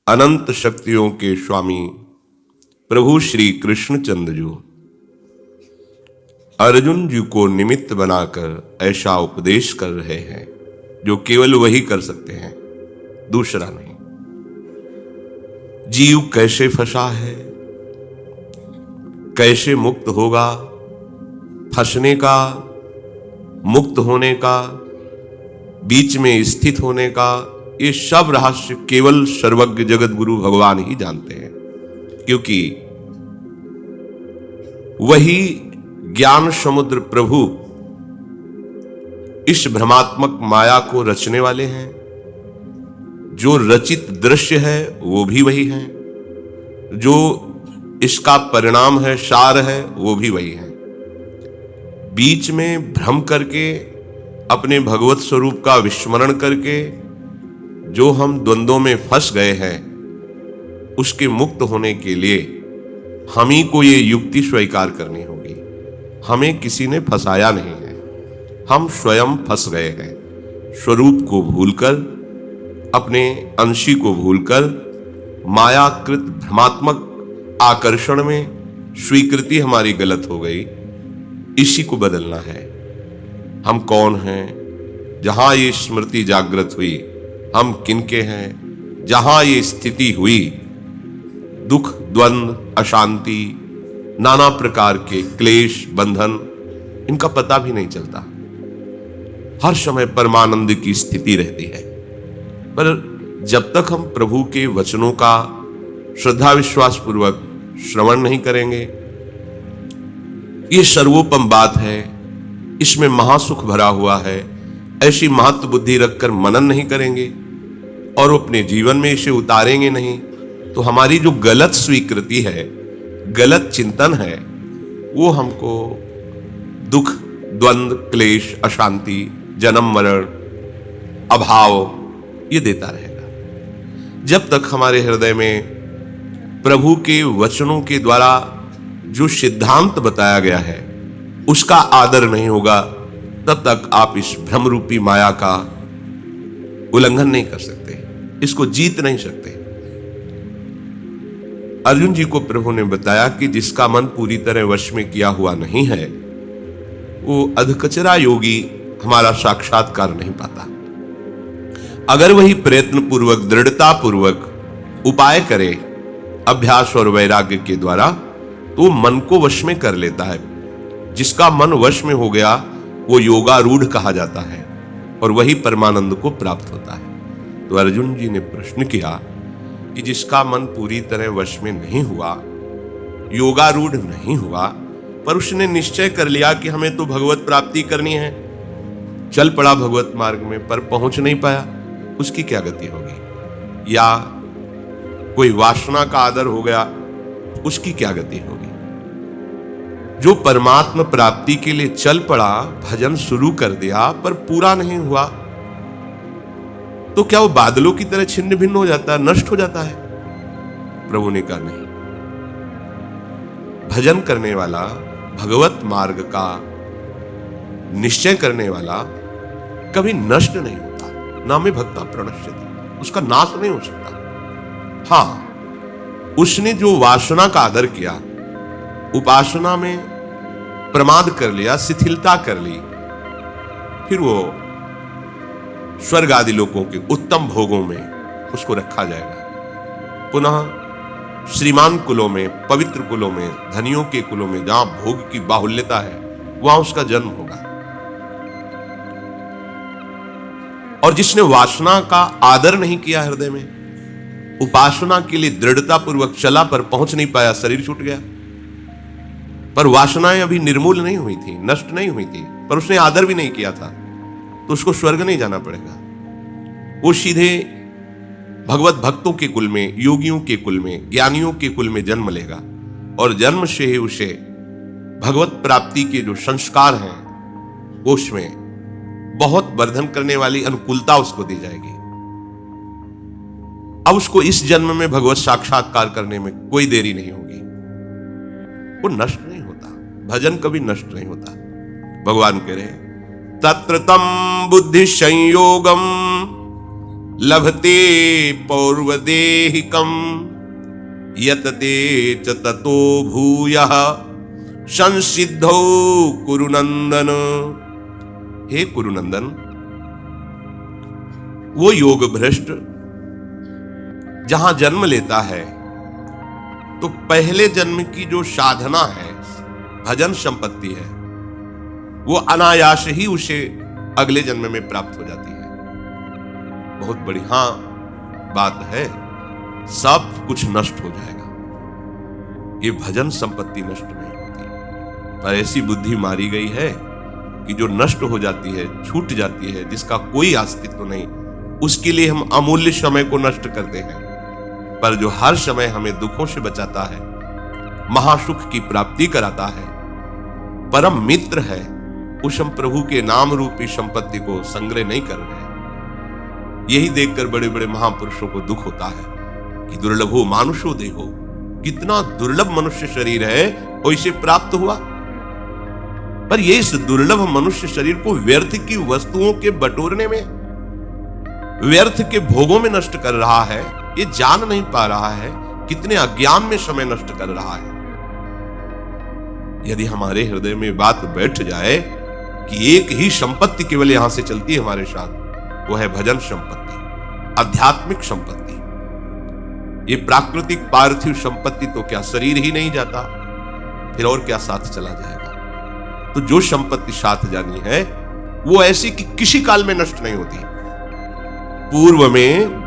अनंत शक्तियों के स्वामी प्रभु श्री कृष्णचंद्र जी अर्जुन जी को निमित्त बनाकर ऐसा उपदेश कर रहे हैं जो केवल वही कर सकते हैं, दूसरा नहीं। जीव कैसे फंसा है, कैसे मुक्त होगा, फंसने का, मुक्त होने का, बीच में स्थित होने का, ये सब रहस्य केवल सर्वज्ञ जगत गुरु भगवान ही जानते हैं, क्योंकि वही ज्ञान समुद्र प्रभु इस भ्रमात्मक माया को रचने वाले हैं। जो रचित दृश्य है वो भी वही है, जो इसका परिणाम है, सार है, वो भी वही है। बीच में भ्रम करके अपने भगवत स्वरूप का विस्मरण करके जो हम द्वंद्वों में फंस गए हैं, उसके मुक्त होने के लिए हम ही को ये युक्ति स्वीकार करनी होगी। हमें किसी ने फंसाया नहीं है, हम स्वयं फंस गए हैं। स्वरूप को भूलकर, अपने अंशी को भूलकर मायाकृत भ्रमात्मक आकर्षण में स्वीकृति हमारी गलत हो गई। इसी को बदलना है। हम कौन हैं, जहां ये स्मृति जागृत हुई, हम किनके हैं, जहां ये स्थिति हुई, दुख, द्वंद्व, अशांति, नाना प्रकार के क्लेश, बंधन, इनका पता भी नहीं चलता। हर समय परमानंद की स्थिति रहती है। पर जब तक हम प्रभु के वचनों का श्रद्धा विश्वास पूर्वक श्रवण नहीं करेंगे, ये सर्वोपम बात है, इसमें महासुख भरा हुआ है, ऐसी महत्व बुद्धि रखकर मनन नहीं करेंगे और अपने जीवन में इसे उतारेंगे नहीं, तो हमारी जो गलत स्वीकृति है, गलत चिंतन है, वो हमको दुख, द्वंद्व, क्लेश, अशांति, जन्म मरण, अभाव ये देता रहेगा। जब तक हमारे हृदय में प्रभु के वचनों के द्वारा जो सिद्धांत बताया गया है उसका आदर नहीं होगा, तब तक आप इस भ्रम रूपी माया का उल्लंघन नहीं कर सकते, इसको जीत नहीं सकते। अर्जुन जी को प्रभु ने बताया कि जिसका मन पूरी तरह वश में किया हुआ नहीं है, वो अधकचरा योगी हमारा साक्षात्कार नहीं पाता। अगर वही प्रयत्न पूर्वक, दृढ़ता पूर्वक उपाय करे अभ्यास और वैराग्य के द्वारा, तो मन को वश में कर लेता है। जिसका मन वश में हो गया वो योगारूढ़ कहा जाता है और वही परमानंद को प्राप्त होता है। तो अर्जुन जी ने प्रश्न किया कि जिसका मन पूरी तरह वश में नहीं हुआ, योगारूढ़ नहीं हुआ, पर उसने निश्चय कर लिया कि हमें तो भगवत प्राप्ति करनी है, चल पड़ा भगवत मार्ग में, पर पहुंच नहीं पाया, उसकी क्या गति होगी? या कोई वासना का आदर हो गया, उसकी क्या गति होगी? जो परमात्मा प्राप्ति के लिए चल पड़ा, भजन शुरू कर दिया, पर पूरा नहीं हुआ, तो क्या वो बादलों की तरह छिन्न भिन्न हो जाता है, नष्ट हो जाता है? प्रभु ने कहा नहीं। भजन करने वाला, भगवत मार्ग का निश्चय करने वाला कभी नष्ट नहीं होता। नामे भक्ता प्रणश्यति, उसका नाश नहीं हो सकता। हां, उसने जो वासना का आदर किया, उपासना में प्रमाद कर लिया, शिथिलता कर ली, फिर वो स्वर्ग आदि लोकों के उत्तम भोगों में उसको रखा जाएगा। पुनः श्रीमान कुलों में, पवित्र कुलों में, धनियों के कुलों में, जहां भोग की बाहुल्यता है, वहां उसका जन्म होगा। और जिसने वासना का आदर नहीं किया हृदय में, उपासना के लिए दृढ़ता पूर्वक चला पर पहुंच नहीं पाया, शरीर छूट गया, पर वासनाएं अभी निर्मूल नहीं हुई थी, नष्ट नहीं हुई थी, पर उसने आदर भी नहीं किया था, तो उसको स्वर्ग नहीं जाना पड़ेगा। वो सीधे भगवत भक्तों के कुल में, योगियों के कुल में, ज्ञानियों के कुल में जन्म लेगा और जन्म से ही उसे भगवत प्राप्ति के जो संस्कार हैं उसमें बहुत वर्धन करने वाली अनुकूलता उसको दी जाएगी। अब उसको इस जन्म में भगवत साक्षात्कार करने में कोई देरी नहीं होगी। वो नष्ट नहीं होता, भजन कभी नष्ट नहीं होता। भगवान कह रहे तत्र तम बुद्धि संयोगम लभते पौर्वदेहिकम यतते च ततो भूयः संसिद्धौ कुरुनंदन। हे कुरुनंदन, वो योग भ्रष्ट जहां जन्म लेता है तो पहले जन्म की जो साधना है, भजन संपत्ति है, वो अनायास ही उसे अगले जन्म में प्राप्त हो जाती है। बहुत बड़ी बात है, सब कुछ नष्ट हो जाएगा, ये भजन संपत्ति नष्ट नहीं होती। पर ऐसी बुद्धि मारी गई है कि जो नष्ट हो जाती है, छूट जाती है, जिसका कोई अस्तित्व नहीं, उसके लिए हम अमूल्य समय को नष्ट करते हैं। पर जो हर समय हमें दुखों से बचाता है, महासुख की प्राप्ति कराता है, परम मित्र है, उस हम प्रभु के नाम रूपी संपत्ति को संग्रह नहीं कर रहे। यही देखकर बड़े बड़े महापुरुषों को दुख होता है कि दुर्लभो मानुषो देहो, कितना दुर्लभ मनुष्य शरीर है और इसे प्राप्त हुआ। पर ये इस दुर्लभ मनुष्य शरीर को व्यर्थ की वस्तुओं के बटोरने में, व्यर्थ के भोगों में नष्ट कर रहा है, ये जान नहीं पा रहा है कितने अज्ञान में समय नष्ट कर रहा है। यदि हमारे हृदय में बात बैठ जाए कि एक ही संपत्ति केवल यहां से चलती है हमारे साथ, वो है भजन संपत्ति, आध्यात्मिक संपत्ति। ये प्राकृतिक पार्थिव संपत्ति तो क्या शरीर ही नहीं जाता, फिर और क्या साथ चला जाएगा। तो जो संपत्ति साथ जानी है वो ऐसी कि किसी काल में नष्ट नहीं होती। पूर्व में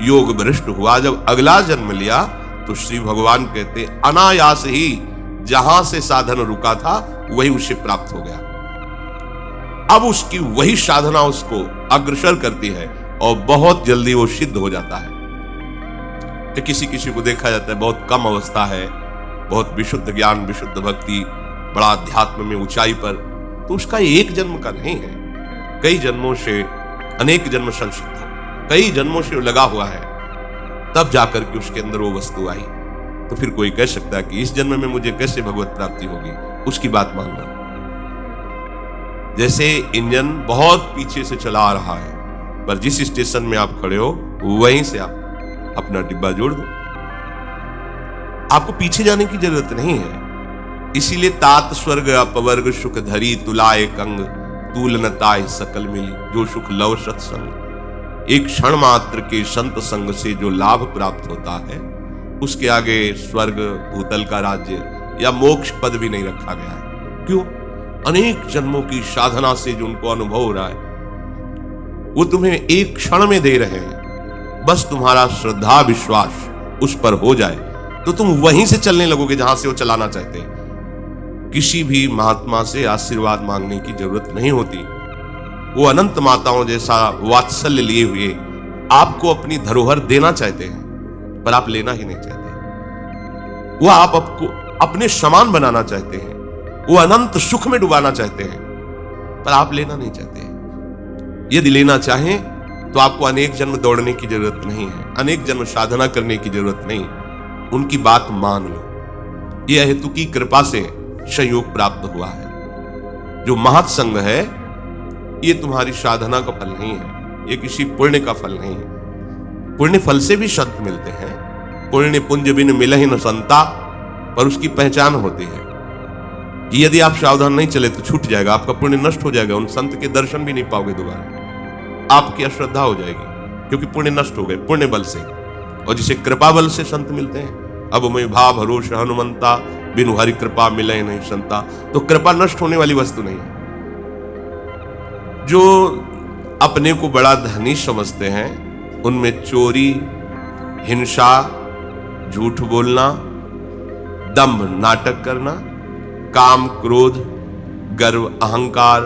योग भ्रष्ट हुआ, जब अगला जन्म लिया तो श्री भगवान कहते अनायास ही जहां से साधन रुका था वही उसे प्राप्त हो गया। अब उसकी वही साधना उसको अग्रसर करती है और बहुत जल्दी वो सिद्ध हो जाता है। तो किसी किसी को देखा जाता है बहुत कम अवस्था है, बहुत विशुद्ध ज्ञान, विशुद्ध भक्ति, बड़ा अध्यात्म में ऊंचाई पर, तो उसका एक जन्म का नहीं है, कई जन्मों से, अनेक जन्म संसिद्ध, कई जन्मों से लगा हुआ है, तब जाकर के उसके अंदर वो वस्तु आई। तो फिर कोई कह सकता है कि इस जन्म में मुझे कैसे भगवत प्राप्ति होगी, उसकी बात मान लो। जैसे इंजन बहुत पीछे से चला आ रहा है, पर जिस स्टेशन में आप खड़े हो वहीं से आप अपना डिब्बा जोड़ दो, आपको पीछे जाने की जरूरत नहीं है। इसीलिए तात स्वर्ग अपवर्ग सुख धरी तुलाए कंग, तूलनताय सकल मिली जो सुख लव सत्संग। एक क्षण मात्र के संत संग से जो लाभ प्राप्त होता है, उसके आगे स्वर्ग, भूतल का राज्य या मोक्ष पद भी नहीं रखा गया है। क्यों? अनेक जन्मों की साधना से जो उनको अनुभव हो रहा है, वो तुम्हें एक क्षण में दे रहे हैं। बस तुम्हारा श्रद्धा विश्वास उस पर हो जाए तो तुम वहीं से चलने लगोगे जहां से वो चलाना चाहते हैं। किसी भी महात्मा से आशीर्वाद मांगने की जरूरत नहीं होती। वो अनंत माताओं जैसा वात्सल्य लिए हुए आपको अपनी धरोहर देना चाहते हैं, पर आप लेना ही नहीं चाहते। वो आपको अपने समान बनाना चाहते हैं, वो अनंत सुख में डुबाना चाहते हैं, पर आप लेना नहीं चाहते। यदि लेना चाहें तो आपको अनेक जन्म दौड़ने की जरूरत नहीं है, अनेक जन्म साधना करने की जरूरत नहीं। उनकी बात मान लो। यह हेतु की कृपा से संयोग प्राप्त हुआ है। जो महत्संग है ये तुम्हारी साधना का फल नहीं है, ये किसी पुण्य का फल नहीं है। पुण्य फल से भी संत मिलते हैं, पुण्य पुंज बिन मिलहि न संता, पर उसकी पहचान होती है कि यदि आप सावधान नहीं चले तो छूट जाएगा, आपका पुण्य नष्ट हो जाएगा, उन संत के दर्शन भी नहीं पाओगे दोबारा, आपकी अश्रद्धा हो जाएगी, क्योंकि पुण्य नष्ट हो गए पुण्य बल से। और जिसे कृपा बल से संत मिलते हैं, अब मैं भाव भरोस हनुमंता, बिनु हरि कृपा मिले नहीं संता। तो कृपा नष्ट होने वाली वस्तु नहीं है। जो अपने को बड़ा धनी समझते हैं, उनमें चोरी, हिंसा, झूठ बोलना, दंभ नाटक करना, काम क्रोध, गर्व अहंकार,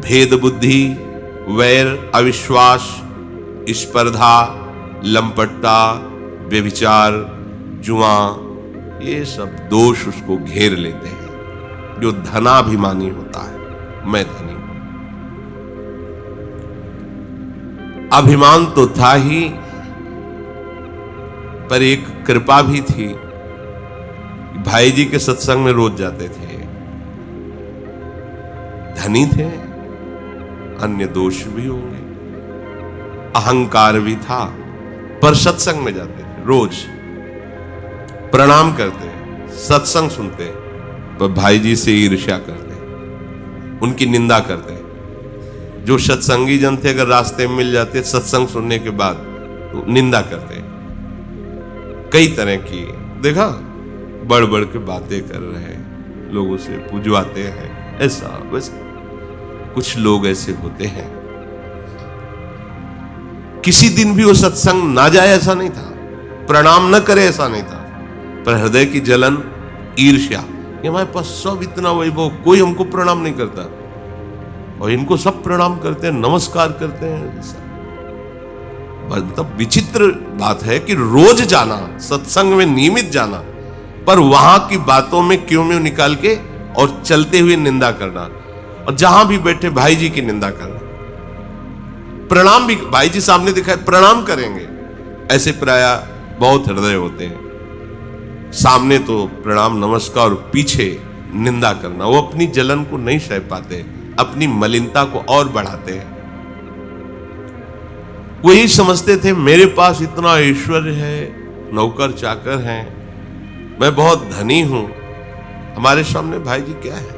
भेद बुद्धि, वैर अविश्वास, स्पर्धा, लंपटता, व्यभिचार, जुआ, ये सब दोष उसको घेर लेते हैं। जो धनाभिमानी होता है, मैं धनी, अभिमान तो था ही, पर एक कृपा भी थी। भाई जी के सत्संग में रोज जाते थे, धनी थे, अन्य दोष भी होंगे। अहंकार भी था, पर सत्संग में जाते थे, रोज प्रणाम करते, सत्संग सुनते, पर भाई जी से ईर्ष्या करते, उनकी निंदा करते। जो सत्संगी जन थे अगर रास्ते में मिल जाते सत्संग सुनने के बाद तो निंदा करते, कई तरह की देखा, बढ़ बढ़ के बातें कर रहे हैं, लोगों से पुजवाते हैं, ऐसा वैसा। कुछ लोग ऐसे होते हैं। किसी दिन भी वो सत्संग ना जाए ऐसा नहीं था, प्रणाम न करे ऐसा नहीं था, पर हृदय की जलन, ईर्ष्या, ये हमारे पास सब इतना वैभव, कोई हमको प्रणाम नहीं करता और इनको सब प्रणाम करते हैं, नमस्कार करते हैं। मतलब विचित्र बात है कि रोज जाना, सत्संग में नियमित जाना, पर वहां की बातों में क्यों में निकाल के और चलते हुए निंदा करना, और जहां भी बैठे भाई जी की निंदा करना। प्रणाम भी भाई जी सामने दिखाए प्रणाम करेंगे, ऐसे प्राय बहुत हृदय होते हैं। सामने तो प्रणाम नमस्कार और पीछे निंदा करना, वो अपनी जलन को नहीं सह पाते, अपनी मलिनता को और बढ़ाते हैं। वो यही समझते थे मेरे पास इतना ऐश्वर्य है, नौकर चाकर हैं, मैं बहुत धनी हूं, हमारे सामने भाई जी क्या है,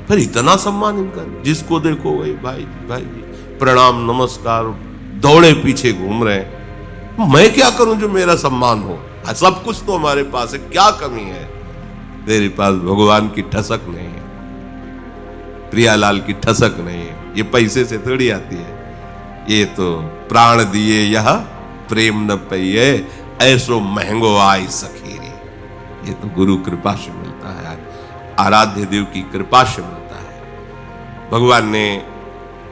पर इतना सम्मान इनका, जिसको देखो वही भाई भाई जी, प्रणाम नमस्कार, दौड़े पीछे घूम रहे हैं। मैं क्या करूं जो मेरा सम्मान हो, सब कुछ तो हमारे पास है, क्या कमी है? तेरे पास भगवान की ठसक नहीं है, प्रियालाल की ठसक नहीं है, ये पैसे से थोड़ी आती है, ये तो प्राण दिए यह प्रेम न पइए, ऐसो महंगो आई सखीरी। ये तो गुरु कृपा से मिलता है, आराध्य देव की कृपा से मिलता है। भगवान ने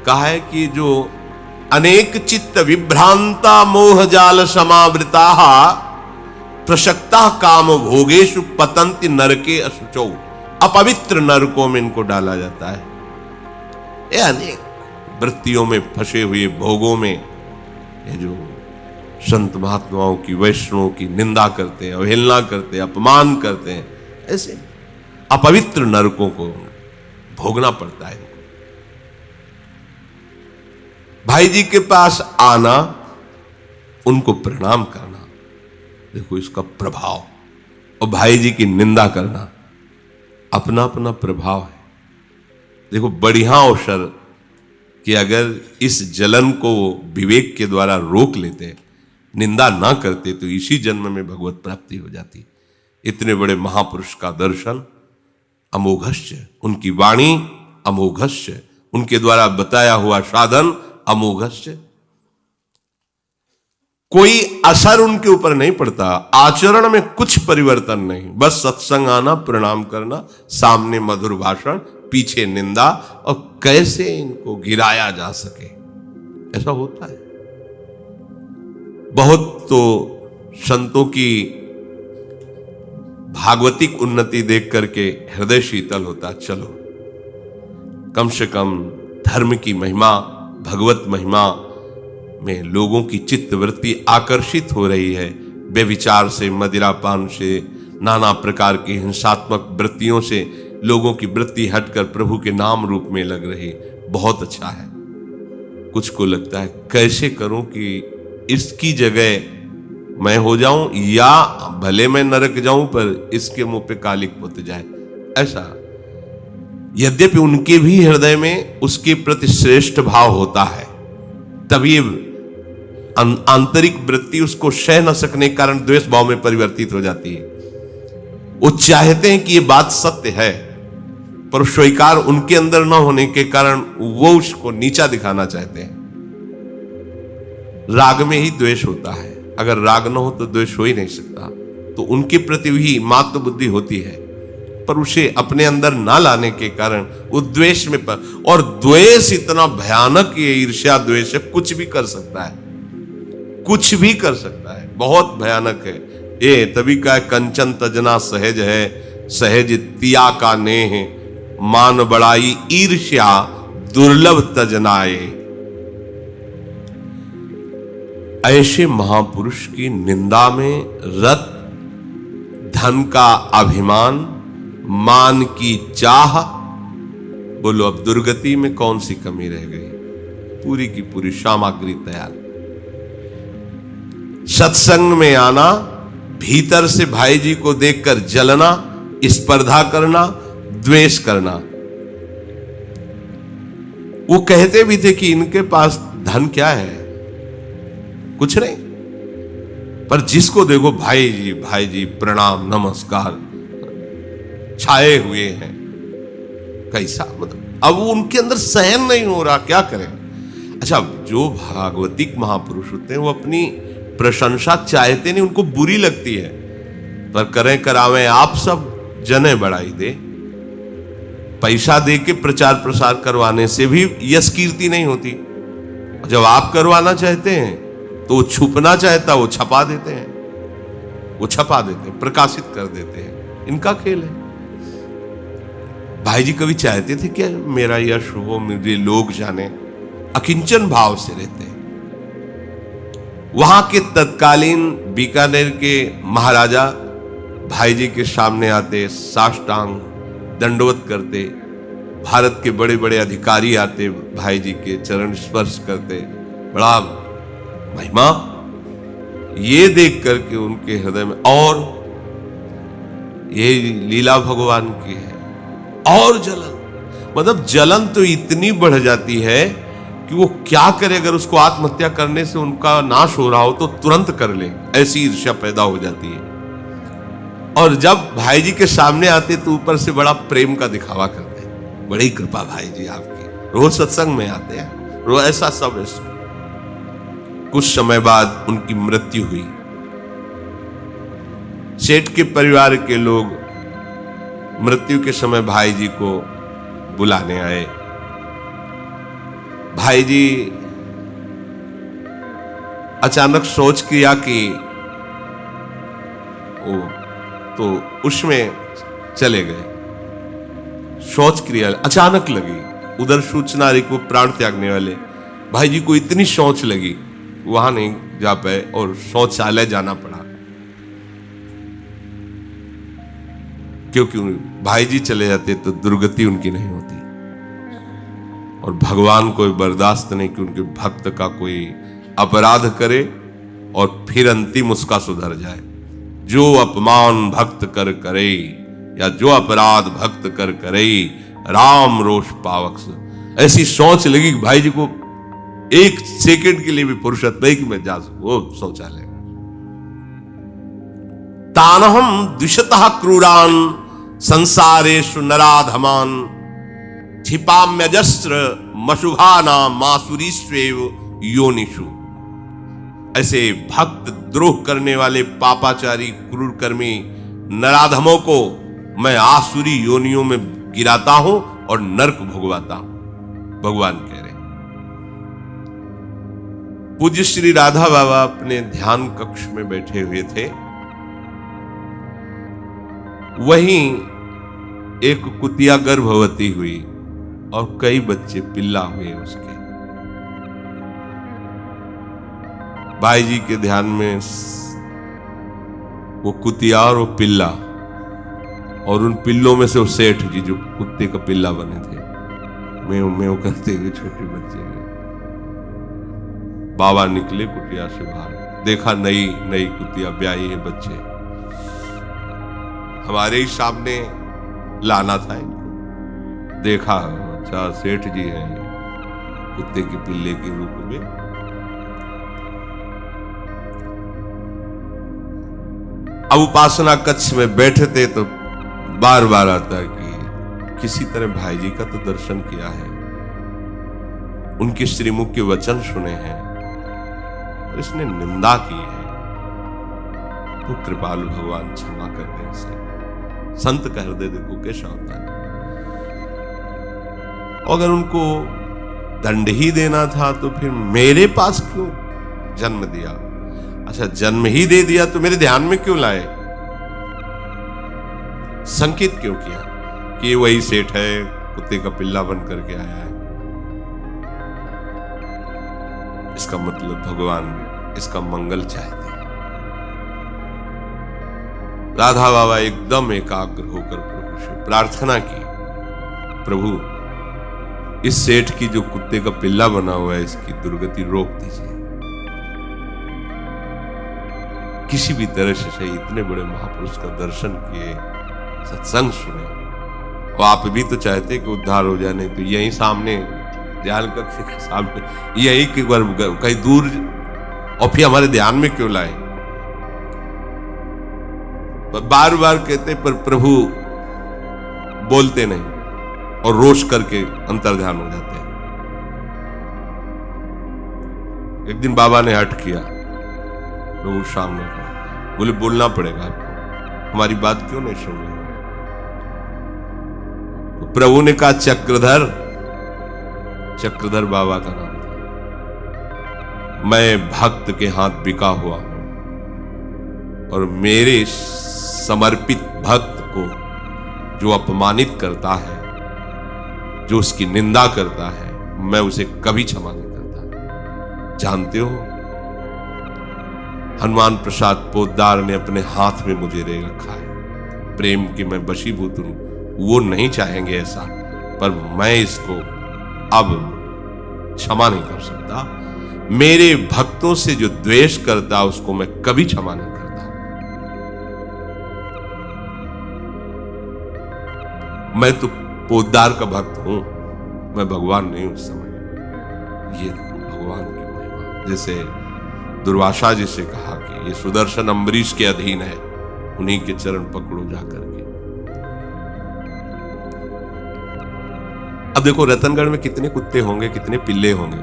कहा है कि जो अनेक चित्त विभ्रांता मोह जाल समावृता प्रशक्ता काम भोगेशु पतंति नरके असुचौ, अपवित्र नरकों में इनको डाला जाता है। ये अनेक वृत्तियों में फंसे हुए भोगों में, ये जो संत महात्माओं की, वैष्णवों की निंदा करते हैं, अवहेलना करते हैं, अपमान करते हैं, ऐसे अपवित्र नरकों को भोगना पड़ता है। भाई जी के पास आना, उनको प्रणाम करना, देखो इसका प्रभाव, और भाई जी की निंदा करना, अपना अपना प्रभाव है। देखो बढ़िया अवसर कि अगर इस जलन को विवेक के द्वारा रोक लेते, निंदा ना करते, तो इसी जन्म में भगवत प्राप्ति हो जाती। इतने बड़े महापुरुष का दर्शन अमोघस्य, उनकी वाणी अमोघस्य, उनके द्वारा बताया हुआ साधन अमोघस्य, कोई असर उनके ऊपर नहीं पड़ता, आचरण में कुछ परिवर्तन नहीं, बस सत्संग आना, प्रणाम करना, सामने मधुर भाषण, पीछे निंदा, और कैसे इनको गिराया जा सके, ऐसा होता है। बहुत तो संतों की भागवतिक उन्नति देख करके हृदय शीतल होता, चलो कम से कम धर्म की महिमा, भगवत महिमा में लोगों की चित्तवृत्ति आकर्षित हो रही है। बेविचार से, मदिरापान से, नाना प्रकार की हिंसात्मक वृत्तियों से लोगों की वृत्ति हटकर प्रभु के नाम रूप में लग रही, बहुत अच्छा है। कुछ को लगता है कैसे करूं कि इसकी जगह मैं हो जाऊं, या भले मैं नरक जाऊं पर इसके मुंह पे कालिक पुत जाए, ऐसा। यद्यपि उनके भी हृदय में उसके प्रति श्रेष्ठ भाव होता है, तभी आंतरिक वृत्ति उसको सह न सकने के कारण द्वेष भाव में परिवर्तित हो जाती है। वो चाहते हैं कि ये बात सत्य है, पर स्वीकार उनके अंदर न होने के कारण वो उसको नीचा दिखाना चाहते हैं। राग में ही द्वेष होता है, अगर राग न हो तो द्वेष हो ही नहीं सकता। तो उनके प्रति भी मात्र बुद्धि होती है, पर उसे अपने अंदर ना लाने के कारण वो द्वेष में और द्वेष इतना भयानक, ये ईर्ष्या द्वेष है, कुछ भी कर सकता है, कुछ भी कर सकता है, बहुत भयानक है ये। तभी का कंचन तजना सहज है, सहज तिया का नेह, मान बड़ाई ईर्ष्या दुर्लभ तजनाए। ऐसे महापुरुष की निंदा में रत, धन का अभिमान, मान की चाह, बोलो अब दुर्गति में कौन सी कमी रह गई? पूरी की पूरी सामग्री तैयार। सत्संग में आना, भीतर से भाई जी को देखकर जलना, स्पर्धा करना, द्वेष करना। वो कहते भी थे कि इनके पास धन क्या है, कुछ नहीं, पर जिसको देखो भाई जी प्रणाम नमस्कार छाए हुए हैं। कैसा मतलब, अब उनके अंदर सहन नहीं हो रहा, क्या करें। अच्छा, जो भागवतिक महापुरुष होते हैं वो अपनी प्रशंसा चाहते नहीं, उनको बुरी लगती है, पर करें करावें आप सब, जने बढ़ाई दे। पैसा दे के प्रचार प्रसार करवाने से भी यश कीर्ति नहीं होती। जब आप करवाना चाहते हैं तो वो छुपना चाहता, वो छपा देते हैं, प्रकाशित कर देते हैं। इनका खेल है। भाई जी कभी चाहते थे कि मेरा यश हो, मुझे लोग जाने, अकिंचन भाव से रहते हैं। वहां के तत्कालीन बीकानेर के महाराजा भाई जी के सामने आते, साष्टांग दंडवत करते। भारत के बड़े बड़े अधिकारी आते, भाई जी के चरण स्पर्श करते, बड़ा महिमा। ये देख करके उनके हृदय में, और ये लीला भगवान की है, और जलन, मतलब जलन तो इतनी बढ़ जाती है कि वो क्या करे। अगर उसको आत्महत्या करने से उनका नाश हो रहा हो तो तुरंत कर ले, ऐसी ईर्ष्या पैदा हो जाती है। और जब भाई जी के सामने आते तो ऊपर से बड़ा प्रेम का दिखावा करते, बड़ी कृपा भाई जी आपकी, रोज सत्संग में आते हैं, रोज ऐसा सब। कुछ समय बाद उनकी मृत्यु हुई। सेठ के परिवार के लोग मृत्यु के समय भाई जी को बुलाने आए। भाई जी अचानक सोच किया कि तो उसमें चले गए। शौच क्रिया अचानक लगी, उधर सूचना रही को प्राण त्यागने वाले। भाई जी को इतनी शौच लगी, वहां नहीं जा पाए और शौचालय जाना पड़ा, क्योंकि भाई जी चले जाते तो दुर्गति उनकी नहीं होती। और भगवान को बर्दाश्त नहीं कि उनके भक्त का कोई अपराध करे और फिर अंतिम उसका सुधर जाए। जो अपमान भक्त कर करे, या जो अपराध भक्त कर करे, राम रोष पावक। ऐसी सोच लगी कि भाई जी को एक सेकंड के लिए भी फुर्सत नहीं कि मैं जा सकूं वो शौचालय। तानहम द्विषतः क्रूरान संसारेषु नराधमान क्षिपाम्यजस्र मशुभाना मासुरीष्वेव योनिषु। ऐसे भक्त द्रोह करने वाले पापाचारी क्रूर कर्मी नराधमों को मैं आसुरी योनियों में गिराता हूं और नरक भोगवाता हूं, भगवान कह रहे। पूज्य श्री राधा बाबा अपने ध्यान कक्ष में बैठे हुए थे। वहीं एक कुतिया गर्भवती हुई और कई बच्चे पिल्ला हुए उसके। भाई जी के ध्यान में वो कुतिया और वो पिल्ला, और उन पिल्लों में से वो सेठ जी जो कुत्ते का पिल्ला बने थे, मेव मेव करते हुए छोटे बच्चे। बाबा निकले कुटिया से बाहर, देखा नई नई कुतिया ब्याही है, बच्चे हमारे ही सामने लाना था इनको। देखा, अच्छा सेठ जी हैं कुत्ते के पिल्ले के रूप में। अब उपासना कक्ष में बैठे थे तो बार बार आता कि किसी तरह भाई जी का तो दर्शन किया है, उनके श्रीमुख के वचन सुने हैं, और इसने निंदा की है, तो कृपालु भगवान क्षमा कर दे इसे। संत का हृदय देखो कैसा होता है। अगर उनको दंड ही देना था तो फिर मेरे पास क्यों जन्म दिया? अच्छा, जन्म ही दे दिया तो मेरे ध्यान में क्यों लाए? संकेत क्यों किया कि वही सेठ है, कुत्ते का पिल्ला बन करके आया है? इसका मतलब भगवान इसका मंगल चाहते हैं। राधा बाबा एकदम एकाग्र होकर प्रभु से प्रार्थना की, प्रभु इस सेठ की जो कुत्ते का पिल्ला बना हुआ है इसकी दुर्गति रोक दीजिए। किसी भी तरह से सही इतने बड़े महापुरुष का दर्शन किए, सत्संग सुने, और आप भी तो चाहते कि उद्धार हो जाए, नहीं तो यहीं सामने ध्यान कक्ष के सामने यही कि कहीं दूर, और फिर हमारे ध्यान में क्यों लाए? बार बार कहते पर प्रभु बोलते नहीं और रोष करके अंतर्ध्यान हो जाते हैं। एक दिन बाबा ने हट किया, प्रभु सामने खड़ा, बोले बोलना पड़ेगा आपको, हमारी बात क्यों नहीं सुन रहे? तो प्रभु ने कहा चक्रधर, चक्रधर बाबा का नाम था, मैं भक्त के हाथ बिका हुआ हूं और मेरे समर्पित भक्त को जो अपमानित करता है, जो उसकी निंदा करता है, मैं उसे कभी क्षमा नहीं करता। जानते हो, हनुमान प्रसाद पोद्दार ने अपने हाथ में मुझे ले रखा है, प्रेम की मैं वशीभूत हूं, वो नहीं चाहेंगे ऐसा, पर मैं इसको अब क्षमा नहीं कर सकता। मेरे भक्तों से जो द्वेष करता उसको मैं कभी क्षमा नहीं करता। मैं तो पोद्दार का भक्त हूं, मैं भगवान नहीं उस समय। ये भगवान की महिमा, जैसे दुर्वासा जी से कहा कि ये सुदर्शन अम्बरीश के अधीन है, उन्हीं के चरण पकड़ो जाकर के। अब देखो रतनगढ़ में कितने कुत्ते होंगे, कितने पिल्ले होंगे,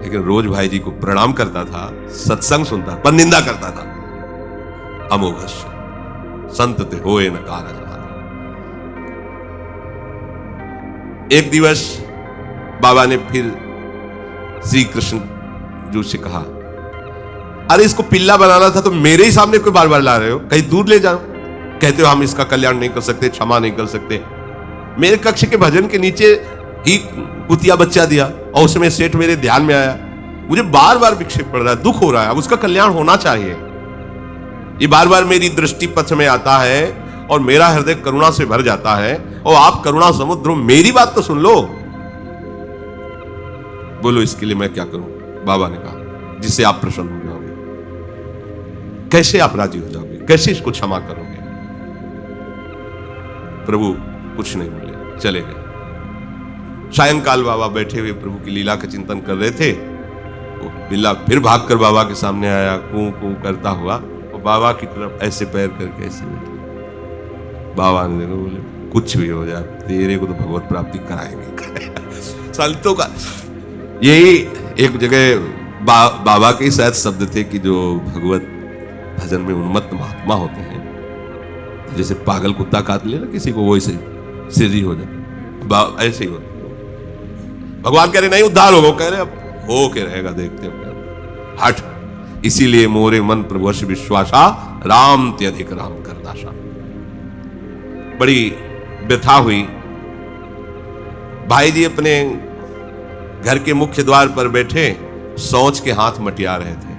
लेकिन रोज भाई जी को प्रणाम करता था, सत्संग सुनता, पर निंदा करता था। अमोघस्य संत ते होए न कारज। एक दिवस बाबा ने फिर श्री कृष्ण जी से कहा, अरे इसको पिल्ला बनाना था तो मेरे ही सामने कोई बार बार ला रहे हो, कहीं दूर ले जाओ। कहते हो हम इसका कल्याण नहीं कर सकते, क्षमा नहीं कर सकते। मेरे कक्ष के भजन के नीचे ही कुतिया बच्चा दिया और उसमें सेठ मेरे ध्यान में आया, मुझे बार बार विक्षेप पड़ रहा है, दुख हो रहा है, अब उसका कल्याण होना चाहिए। ये बार बार मेरी दृष्टि पथ में आता है और मेरा हृदय करुणा से भर जाता है, और आप करुणा समुद्र, मेरी बात तो सुन लो। बोलो इसके लिए मैं क्या करूं? बाबा ने कहा जिससे आप प्रसन्न हो जाओगे, कैसे आप राजी हो जाओगे, कैसे इसको क्षमा करोगे? प्रभु कुछ नहीं बोले, चले गए। सायंकाल बाबा बैठे हुए प्रभु की लीला का चिंतन कर रहे थे, वो बिल्ला फिर भागकर बाबा के सामने आया, कूं कूं करता हुआ, और बाबा की तरफ ऐसे पैर करके ऐसे बैठे। बाबा ने देखो, बोले कुछ भी हो जाए, तेरे को तो भगवत प्राप्ति कराएंगे। संतों का यही एक जगह बाबा के शायद शब्द थे कि जो भगवत भजन में उन्मत्त महात्मा होते हैं, जैसे पागल कुत्ता काट ले ना किसी को, वैसे सीधी हो जाए, ऐसे ही होता। भगवान कह रहे नहीं उद्धार होगा, कह रहे अब हो के रहेगा, देखते हो हट। इसीलिए मोरे मन प्रभु विश्वासा, राम ते अधिक राम करदासा। बड़ी व्यथा हुई। भाई जी अपने घर के मुख्य द्वार पर बैठे सोच के हाथ मटिया रहे थे,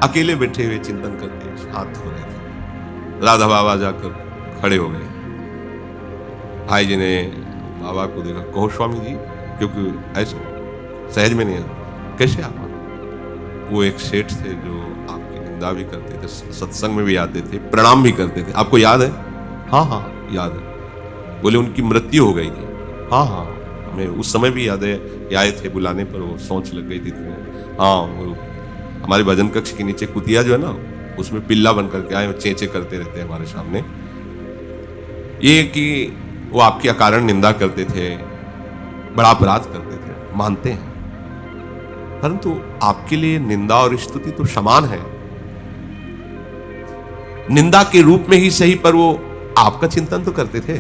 अकेले बैठे हुए चिंतन करते हाथ धो रहे थे। राधा बाबा जाकर खड़े हो गए। भाई जी ने बाबा को देखा, कहो स्वामी जी, क्योंकि ऐसे सहज में नहीं है, कैसे आप? वो एक सेठ थे जो आपकी निंदा भी करते थे, सत्संग में भी आते थे, प्रणाम भी करते थे, आपको याद है? हाँ हाँ याद है। बोले उनकी मृत्यु हो गई थी। हाँ हाँ हमें उस समय भी याद है, आए थे बुलाने पर, वो सोच लग गई थी। हाँ वो हमारे भजन कक्ष के नीचे कुतिया जो है ना, उसमें पिल्ला बन करके आए, चेंचे करते रहते हैं हमारे सामने। ये कि वो आपकी अकारण निंदा करते थे, बड़ा अपराध करते थे, मानते हैं, परंतु आपके लिए निंदा और स्तुति तो समान है। निंदा के रूप में ही सही, पर वो आपका चिंतन तो करते थे।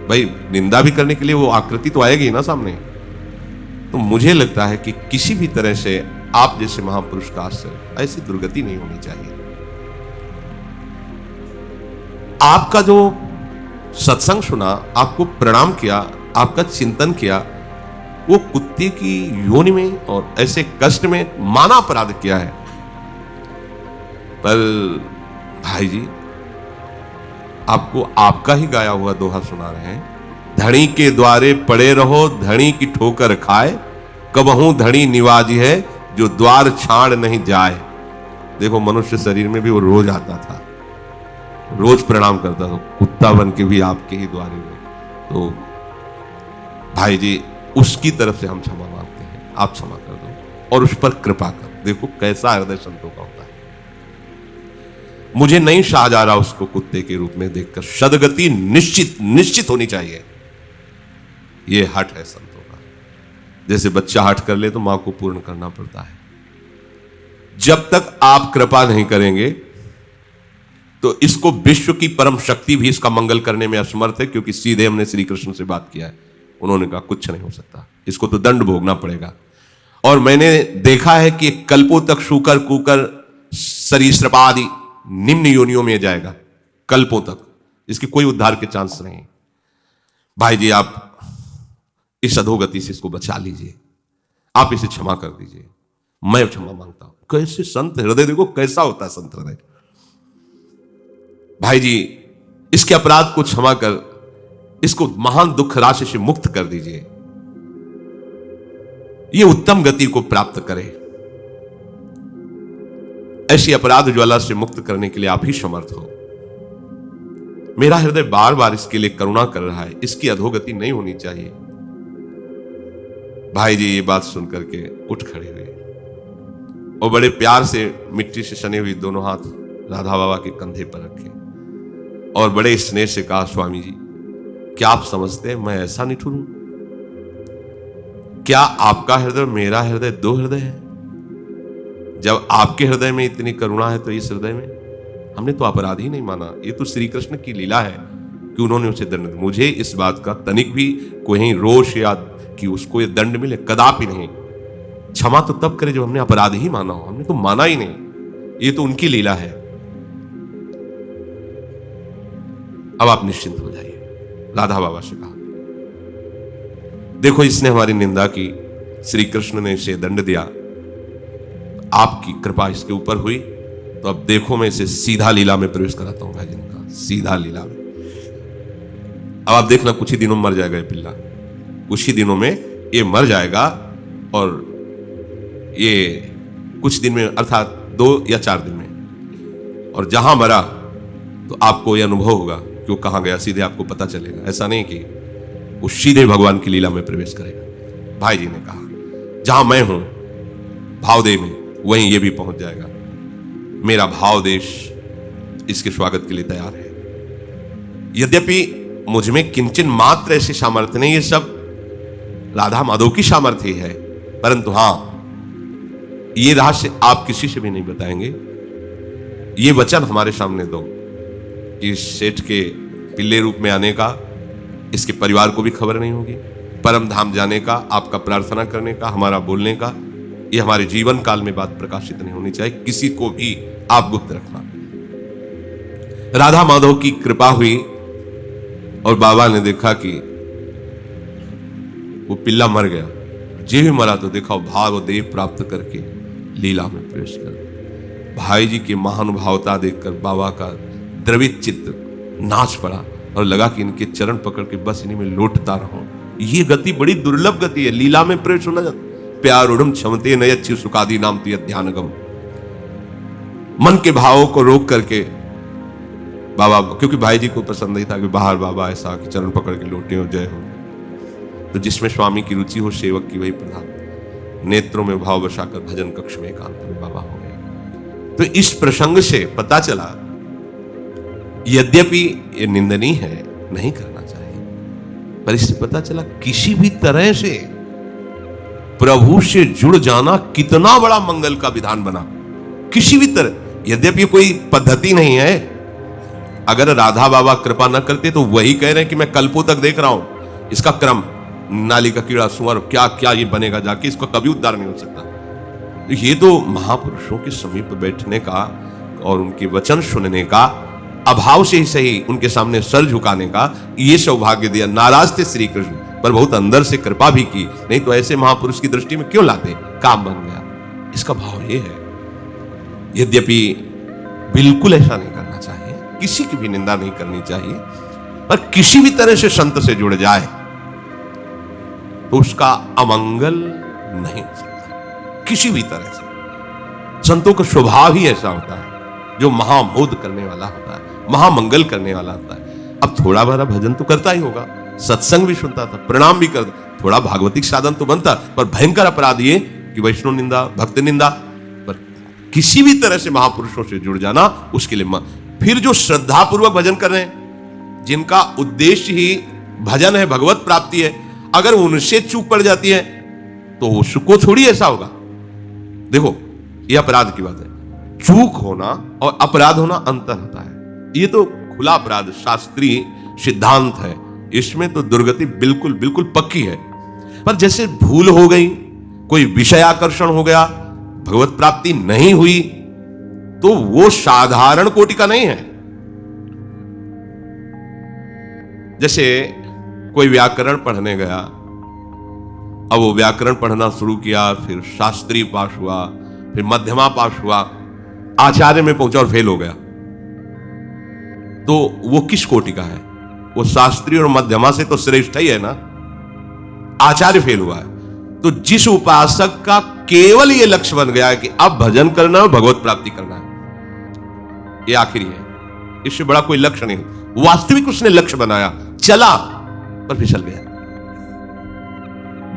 भाई निंदा भी करने के लिए वो आकृति तो आएगी ना सामने। तो मुझे लगता है कि किसी भी तरह से आप जैसे महापुरुष का आश्रय, ऐसी दुर्गति नहीं होनी चाहिए। आपका जो सत्संग सुना, आपको प्रणाम किया, आपका चिंतन किया, वो कुत्ते की योनि में और ऐसे कष्ट में माना अपराध किया है। पर भाई जी आपको आपका ही गाया हुआ दोहा सुना रहे हैं, धनी के द्वारे पड़े रहो, धनी की ठोकर खाए, कबहू धनी निवाजी है, जो द्वार छाड़ नहीं जाए। देखो मनुष्य शरीर में भी वो रोज आता था, रोज प्रणाम करता था, कुत्ता बन के भी आपके ही द्वारे में। तो भाई जी उसकी तरफ से हम क्षमा मांगते हैं, आप क्षमा कर दो और उस पर कृपा कर। देखो कैसा हृदय संतों का होता है। मुझे नहीं शाह जा रहा उसको कुत्ते के रूप में देखकर, सदगति निश्चित होनी चाहिए। यह हट है संतों का। जैसे बच्चा हट कर ले तो मां को पूर्ण करना पड़ता है। जब तक आप कृपा नहीं करेंगे तो इसको विश्व की परम शक्ति भी इसका मंगल करने में असमर्थ है, क्योंकि सीधे हमने श्री कृष्ण से बात किया है, उन्होंने कहा कुछ नहीं हो सकता, इसको तो दंड भोगना पड़ेगा। और मैंने देखा है कि कल्पों तक शूकर कुकर सरीसृपादि निम्न योनियों में जाएगा, कल्पों तक, इसके कोई उद्धार के चांस नहीं। भाई जी आप इस अधोगति से इसको बचा लीजिए, आप इसे क्षमा कर दीजिए, मैं क्षमा मांगता हूं। कैसे संत हृदय, देखो कैसा होता है संत हृदय। भाई जी इसके अपराध को क्षमा कर इसको महान दुख राशि से मुक्त कर दीजिए, ये उत्तम गति को प्राप्त करे। ऐसी अपराध ज्वाला से मुक्त करने के लिए आप ही समर्थ हो। मेरा हृदय बार बार इसके लिए करुणा कर रहा है, इसकी अधोगति नहीं होनी चाहिए। भाई जी ये बात सुनकर के उठ खड़े हुए और बड़े प्यार से मिट्टी से सने हुए दोनों हाथ राधा बाबा के कंधे पर रखे और बड़े स्नेह से कहा, स्वामी जी क्या आप समझते हैं मैं ऐसा निठुर हूं? क्या आपका हृदय मेरा हृदय दो हृदय है? जब आपके हृदय में इतनी करुणा है तो इस हृदय में हमने तो अपराध ही नहीं माना। ये तो श्री कृष्ण की लीला है कि उन्होंने उसे दंड दिया। मुझे इस बात का तनिक भी कोई रोष या कि उसको ये दंड मिले, कदापि नहीं। क्षमा तो तब करे जब हमने अपराध ही माना हो, हमने तो माना ही नहीं, ये तो उनकी लीला है। अब आप निश्चिंत हो जाइए। राधा बाबा से कहा, देखो इसने हमारी निंदा की, श्री कृष्ण ने इसे दंड दिया, आपकी कृपा इसके ऊपर हुई, तो अब देखो मैं इसे सीधा लीला में प्रवेश कराता हूं। भाई जी ने कहा सीधा लीला में। अब आप देखना कुछ ही दिनों में मर जाएगा ये पिल्ला, कुछ ही दिनों में ये मर जाएगा। और ये कुछ दिन में अर्थात 2 या 4 दिन में, और जहां मरा तो आपको यह अनुभव होगा कि वो कहां गया, सीधे आपको पता चलेगा। ऐसा नहीं कि वो सीधे भगवान की लीला में प्रवेश करेगा। भाई जी ने कहा जहां मैं हूं भावदेव में, वहीं ये भी पहुंच जाएगा। मेरा भाव देश इसके स्वागत के लिए तैयार है। यद्यपि मुझ में किंचन मात्र ऐसी सामर्थ्य नहीं, ये सब राधा माधव की सामर्थ्य है, परंतु हां ये रहस्य आप किसी से भी नहीं बताएंगे। ये वचन हमारे सामने दो कि सेठ के पिल्ले रूप में आने का इसके परिवार को भी खबर नहीं होगी, परम धाम जाने का, आपका प्रार्थना करने का, हमारा बोलने का, ये हमारे जीवन काल में बात प्रकाशित नहीं होनी चाहिए, किसी को भी आप गुप्त रखना। राधा माधव की कृपा हुई और बाबा ने देखा कि वो पिल्ला मर गया। जे भी मरा तो देखा भाव देव प्राप्त करके लीला में प्रवेश कर। भाई जी की महानुभावता देखकर बाबा का द्रवित चित्त नाच पड़ा और लगा कि इनके चरण पकड़ के बस इन्हीं में लौटता रहूं। ये गति बड़ी दुर्लभ गति है, लीला में प्रवेश होना। प्यार उड़म क्षमते नयच्छी सुखादि नाम ध्यानगम। मन के भावों को रोक करके बाबा, क्योंकि भाई जी को पसंद नहीं था कि बाहर बाबा ऐसा कि चरण पकड़ के लौटे हो, जय हो। तो जिसमें स्वामी की रुचि हो सेवक की वही प्रधान। नेत्रों में भाव बसाकर भजन कक्ष में एकांत में बाबा हो गए। तो इस प्रसंग से पता चला यद्यपि ये निंदनीय है, नहीं करना चाहिए, पर इससे पता चला किसी भी तरह से प्रभु से जुड़ जाना कितना बड़ा मंगल का विधान बना। किसी भी तरह, यद्यपि कोई पद्धति नहीं है। अगर राधा बाबा कृपा न करते तो वही कह रहे हैं कि मैं कल्पों तक देख रहा हूं इसका क्रम, नाली का कीड़ा सुअर क्या क्या ये बनेगा जाके, इसका कभी उद्धार नहीं हो सकता। ये तो महापुरुषों के समीप बैठने का और उनके वचन सुनने का, अभाव से ही सही उनके सामने सर झुकाने का ये सौभाग्य दिया। नाराज थे श्री कृष्ण, पर बहुत अंदर से कृपा भी की, नहीं तो ऐसे महापुरुष की दृष्टि में क्यों लाते, काम बन गया। इसका भाव ये है। यद्यपि बिल्कुल ऐसा नहीं करना चाहिए, किसी की भी निंदा नहीं करनी चाहिए, पर किसी भी तरह से संत से जुड़ जाए तो उसका अमंगल नहीं हो सकता, किसी भी तरह से। संतों का स्वभाव ही ऐसा होता है, जो महामोद करने वाला होता है, महामंगल करने वाला होता है। अब थोड़ा बड़ा भजन तो करता ही होगा, सत्संग भी सुनता था, प्रणाम भी करता, थोड़ा भागवतिक साधन तो बनता, पर भयंकर अपराध ये कि वैष्णव निंदा, भक्त निंदा, पर किसी भी तरह से महापुरुषों से जुड़ जाना उसके लिए। फिर जो श्रद्धा पूर्वक भजन कर रहे हैं, जिनका उद्देश्य ही भजन है, भगवत प्राप्ति है, अगर उनसे चूक पड़ जाती है तो उसको थोड़ी ऐसा होगा। देखो, यह अपराध की बात है। चूक होना और अपराध होना अंतर होता है। ये तो खुला अपराध शास्त्रीय सिद्धांत है, इसमें तो दुर्गति बिल्कुल बिल्कुल पक्की है। पर जैसे भूल हो गई, कोई विषय आकर्षण हो गया, भगवत प्राप्ति नहीं हुई, तो वो साधारण कोटि का नहीं है। जैसे कोई व्याकरण पढ़ने गया, अब वो व्याकरण पढ़ना शुरू किया, फिर शास्त्रीय पास हुआ, फिर मध्यमा पास हुआ, आचार्य में पहुंचा और फेल हो गया, तो वो किस कोटि का है? वो शास्त्रीय और मध्यमा से तो श्रेष्ठ ही है ना। आचार्य फेल हुआ है, तो जिस उपासक का केवल ये लक्ष्य बन गया है कि अब भजन करना है, भगवत प्राप्ति करना है, ये आखिरी है, इससे बड़ा कोई लक्ष्य नहीं। वास्तविक उसने लक्ष्य बनाया, चला पर फिसल गया।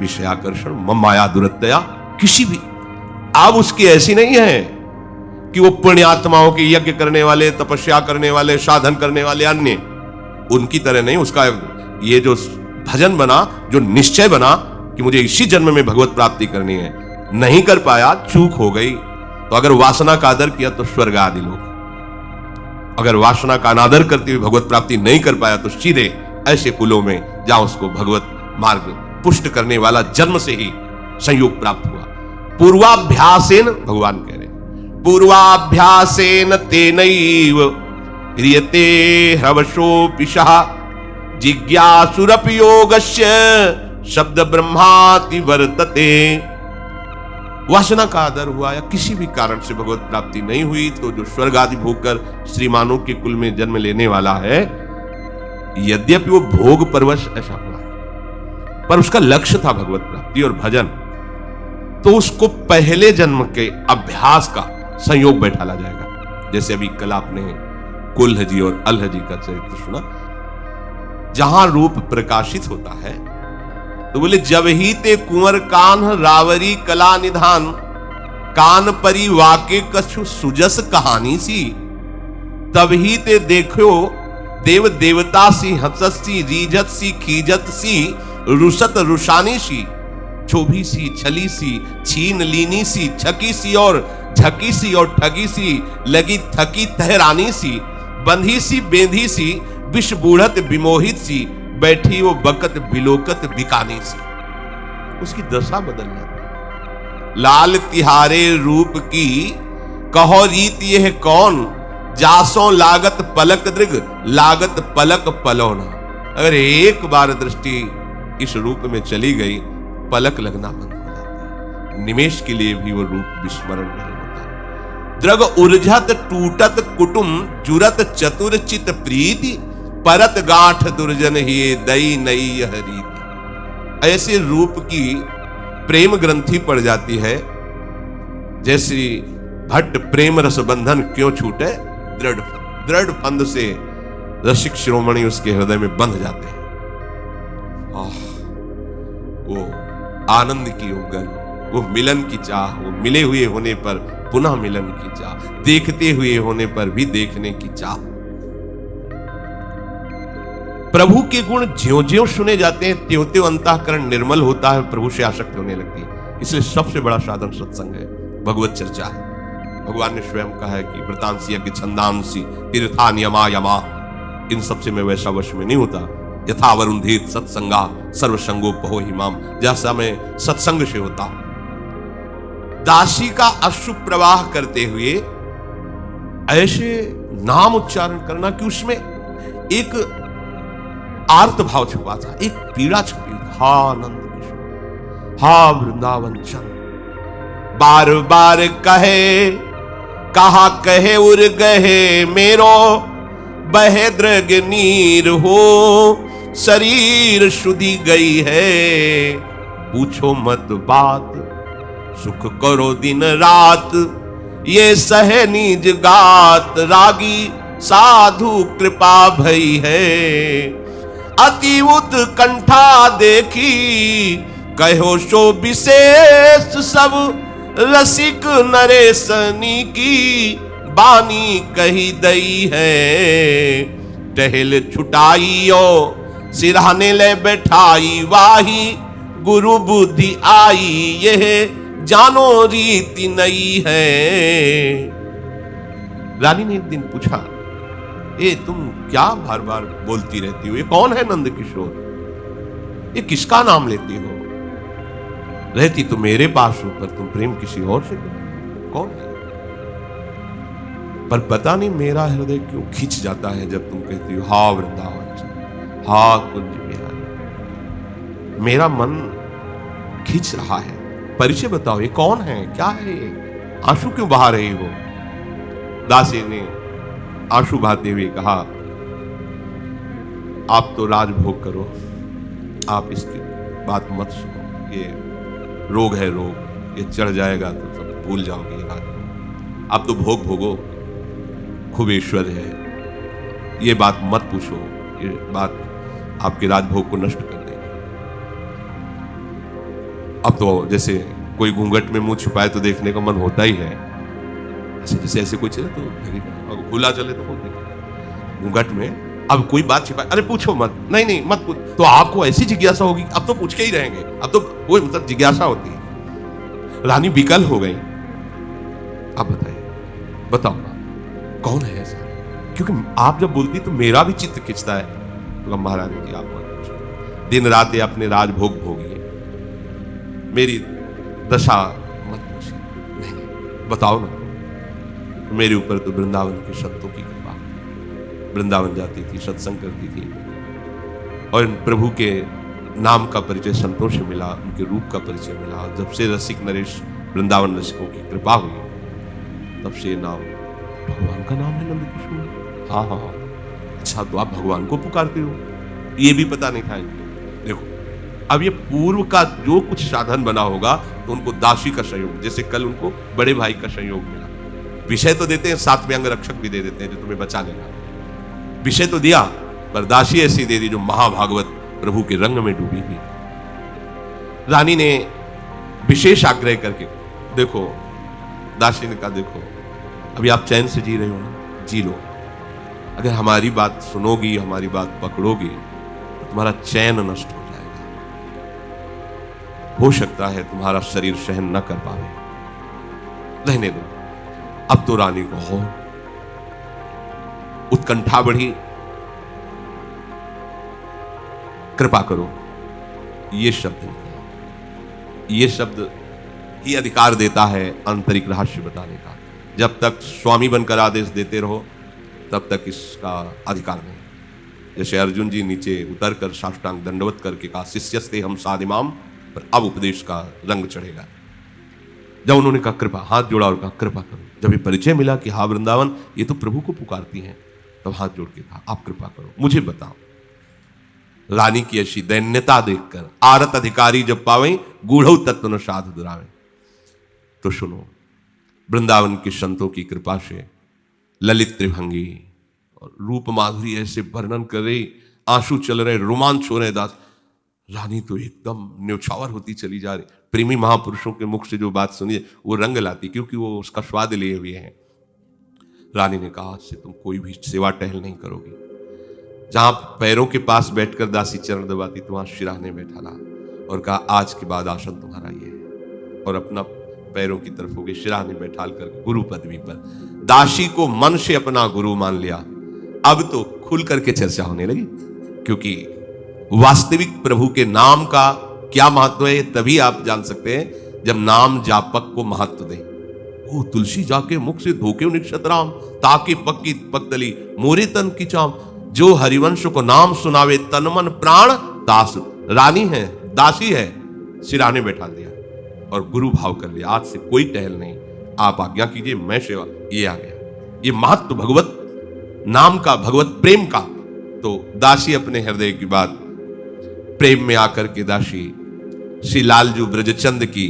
विषयाकर्षण, माया दुरत्या, किसी भी अब उसकी ऐसी नहीं है कि वो पुण्यात्माओं के यज्ञ करने वाले, तपस्या करने वाले, साधन करने वाले अन्य उनकी तरह नहीं। उसका ये जो भजन बना, जो निश्चय बना कि मुझे इसी जन्म में भगवत प्राप्ति करनी है, नहीं कर पाया, चूक हो गई, तो अगर वासना का आदर किया तो स्वर्ग आदि लोग, अगर वासना का अनादर करते हुए भगवत प्राप्ति नहीं कर पाया तो सीधे ऐसे कुलों में जहां उसको भगवत मार्ग पुष्ट करने वाला जन्म से ही संयोग प्राप्त हुआ। पूर्वाभ्यासेन, भगवान कह रहे, पूर्वाभ्यासेन तेनैव ह्रियते ह्रवशोऽपिशः जिज्ञासुरपि योगस्य शब्द ब्रह्माति वर्तते। वासना का आदर हुआ या किसी भी कारण से भगवत प्राप्ति नहीं हुई, तो जो स्वर्ग आदि भोग कर श्रीमानों के कुल में जन्म लेने वाला है, यद्यपि वो भोग परवश ऐसा हुआ है, पर उसका लक्ष्य था भगवत प्राप्ति और भजन, तो उसको पहले जन्म के अभ्यास का संयोग बैठाला जाएगा। जैसे अभी कल आपने कुल्ह जी और अल्ह जी का चरित्र सुना, जहां रूप प्रकाशित होता है तो बोले, जब ही ते कुंवर कान्ह रावरी कला निधान, कान परी वाके कछु सुजस कहानी सी, तब ही ते देखो देव देवता सी, हंसत सी, रीझत सी, खीजत सी, रुसत रुशानी सी, क्षोभी सी, छली सी, छीन लीनी सी, छकी सी और झकी सी और ठगी सी, लगी थकी तहरानी सी, बंधी सी बेंधी सी, विष बूढ़त विमोहित सी, बैठी वो बकत बिलोकत बिकानी सी। उसकी दशा बदल जाती। लाल तिहारे रूप की कहो रीत यह कौन, जासों लागत पलक दृग, लागत पलक पलौना। अगर एक बार दृष्टि इस रूप में चली गई, पलक लगना बंद हो जाता है, निमेश के लिए भी वो रूप विस्मरण नहीं होता। द्रग उर्झत टूटत कुटुम, जुरत चतुर चित प्रीति, परत गांठ दुर्जन ही दई नई यह रीति। ऐसे रूप की प्रेम ग्रंथि पड़ जाती है, जैसी भट्ट प्रेम रस बंधन क्यों छूटे, दृढ़ दृढ़ फंद से रसिक शिरोमणि उसके हृदय में बंध जाते हैं। वो आनंद की उगल, वो मिलन की चाह, वो मिले हुए होने पर पुनः मिलन की चाह, देखते हुए होने पर भी देखने की चाह। प्रभु के गुण ज्यों ज्यों सुने जाते हैं, त्यों त्यों अंतःकरण निर्मल होता है, प्रभु से आसक्त होने लगती है। इसलिए सबसे बड़ा साधन सत्संग है, भगवत चर्चा है। भगवान ने स्वयं कहा है कि व्रतांसी यज्ञ छंदांसी तीर्था नियमा यमा, इन सबसे मैं वैसा वश में नहीं होता। यथा वरुंधीत सत्संगा सर्वसंगो पहो हिमाम, जैसा मैं सत्संग से होता। दासी का अश्रु प्रवाह करते हुए ऐसे नाम उच्चारण करना कि उसमें एक आर्त भाव छुपा था, एक पीड़ा छुपी था। हा नंद किशोर, हा वृंदावन चंद, बार बार कहे कहा कहे उर गहे मेरो, बहे द्रग नीर हो शरीर शुद्धि गई है, पूछो मत बात सुख करो दिन रात, ये सहे निज गात रागी साधु कृपा भई है। अति उत्कंठा देखी कहो सो विशेष सब रसिक नरेशनी की बानी कही दई है। टहल छुटाइयो सिरहाने ले बैठाई वाही गुरु बुद्धि आई यह जानो रीति नई है। रानी ने एक दिन पूछा, ए तुम क्या बार बार बोलती रहती हो, ये कौन है नंद किशोर, ये किसका नाम लेती हो? रहती तो मेरे पास हो पर तुम प्रेम किसी और से करती, कौन है? पर पता नहीं मेरा हृदय क्यों खिंच जाता है जब तुम कहती हो हा वृंदावन जी, हा कुंज बिहारी। मेरा मन खिंच रहा है, परिचय बताओ, ये कौन है, क्या है ये? आंसू क्यों बहा रही हो? दासी ने आंसू बहाते हुए कहा, आप तो राजभोग करो, आप इसकी बात मत सुनो, ये रोग है रोग, ये चढ़ जाएगा तो सब भूल जाओगे ये बात। आप तो भोग भोगो, खूब ऐश्वर्य है, ये बात मत पूछो, ये बात आपके राजभोग को नष्ट कर देगी। अब तो जैसे कोई घूंघट में मुंह छुपाए तो देखने का मन होता ही है, जैसे ऐसे कोई चले तो खुला चले तो कौन देखे घूंघट में। अब कोई बात छिपाए, अरे पूछो मत, नहीं नहीं मत पूछ, तो आपको ऐसी जिज्ञासा होगी, अब तो पूछ के ही रहेंगे, अब तो वो मतलब जिज्ञासा होती है। रानी विकल हो गई, अब बताइए, बताओ ना कौन है ऐसा? क्योंकि आप जब बोलती तो मेरा भी चित्त खिंचता है। तो महारानी जी आप मत पूछो, दिन रात ये अपने राजभोग भोगिए, मेरी दशा मत पूछिए, नहीं बताओ ना। मेरे ऊपर तो वृंदावन के संतों की कृपा, वृंदावन जाती थी, सत्संग करती थी और प्रभु के नाम का परिचय संतों से मिला, उनके रूप का परिचय मिला। जब से रसिक नरेश वृंदावन रसिकों की कृपा हुई तब से नाम भगवान का नाम है नंद किशोर। हाँ हाँ हाँ, अच्छा तो आप भगवान को पुकारते हो, ये भी पता नहीं था इनको। देखो अब ये पूर्व का जो कुछ साधन बना होगा तो उनको दासी का सहयोग, जैसे कल उनको बड़े भाई का सहयोग मिला। विषय तो देते हैं, साथ में अंग रक्षक भी दे देते हैं जो तुम्हें बचा लेगा। विषय तो दिया पर दासी ऐसी दे दी जो महाभागवत प्रभु के रंग में डूबी हुई। रानी ने विशेष आग्रह करके, देखो दासी ने कहा, देखो अभी आप चैन से जी रहे हो ना, जी लो, अगर हमारी बात सुनोगी, हमारी बात पकड़ोगी तो तुम्हारा चैन नष्ट हो जाएगा, हो सकता है तुम्हारा शरीर सहन न कर पाए, रहने दो। अब तो रानी को हो उत्कंठा बढ़ी, कृपा करो, ये शब्द निकला। ये शब्द ही अधिकार देता है आंतरिक रहस्य बताने का। जब तक स्वामी बनकर आदेश देते रहो तब तक इसका अधिकार नहीं। जैसे अर्जुन जी नीचे उतरकर साष्टांग दंडवत करके कहा, शिष्यस्ते हम साधिमाम, पर अब उपदेश का रंग चढ़ेगा। जब उन्होंने कहा कृपा, हाथ जोड़ा और कहा कृपा करो, जब ये परिचय मिला कि हाँ वृंदावन ये तो प्रभु को पुकारती हैं, तब हाथ जोड़ के कहा आप कृपा करो, मुझे बताओ। रानी की ऐसी दैन्यता देखकर आरत अधिकारी जब पावे गूढ़ तत्व न साध दुरावे। तो सुनो, वृंदावन के संतों की कृपा से ललित त्रिभंगी और रूप माधुरी ऐसे वर्णन कर रही, आंसू चल रहे, रोमांच हो रहे दास। रानी तो एकदम न्यौछावर होती चली जा रही। प्रेमी महापुरुषों के मुख से जो बात सुनी वो रंग लाती, क्योंकि वो उसका स्वाद लिए हुए हैं। रानी ने कहा, आज से तुम कोई भी सेवा टहल नहीं करोगी। जहां पैरों के पास बैठकर दासी चरण दबाती तो वहां शिराने बैठाना और कहा आज के बाद आसन तुम्हारा ये है, और अपना पैरों की तरफ हो गए, शिराने बैठाल कर गुरु पदवी पर। दासी को मन से अपना गुरु मान लिया। अब तो खुल करके चर्चा होने लगी, क्योंकि वास्तविक प्रभु के नाम का क्या महत्व है तभी आप जान सकते हैं जब नाम जापक को महत्व दें। ओ तुलसी जाके मुख से धोके निक्षतराम, ताके पक्की पकदली मोरे तन की चाम, जो हरिवंश को नाम सुनावे तन मन प्राण दास। रानी है, दासी है, सिराने बैठा दिया और गुरु भाव कर लिया। आज से कोई टहल नहीं, आप आज्ञा कीजिए, मैं सेवा। ये आ गया, ये महत्व भगवत नाम का, भगवत प्रेम का। तो दासी अपने हृदय की बात प्रेम में आकर के दासी श्री लालजू ब्रजचंद की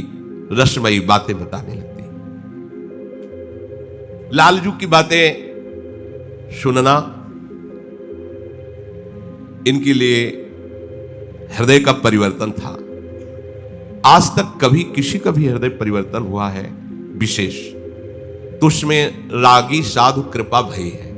रसमयी बातें बताने लगती। लालजू की बातें सुनना इनके लिए हृदय का परिवर्तन था। आज तक कभी किसी का भी हृदय परिवर्तन हुआ है विशेष तो उसमें रागी साधु कृपा भई है।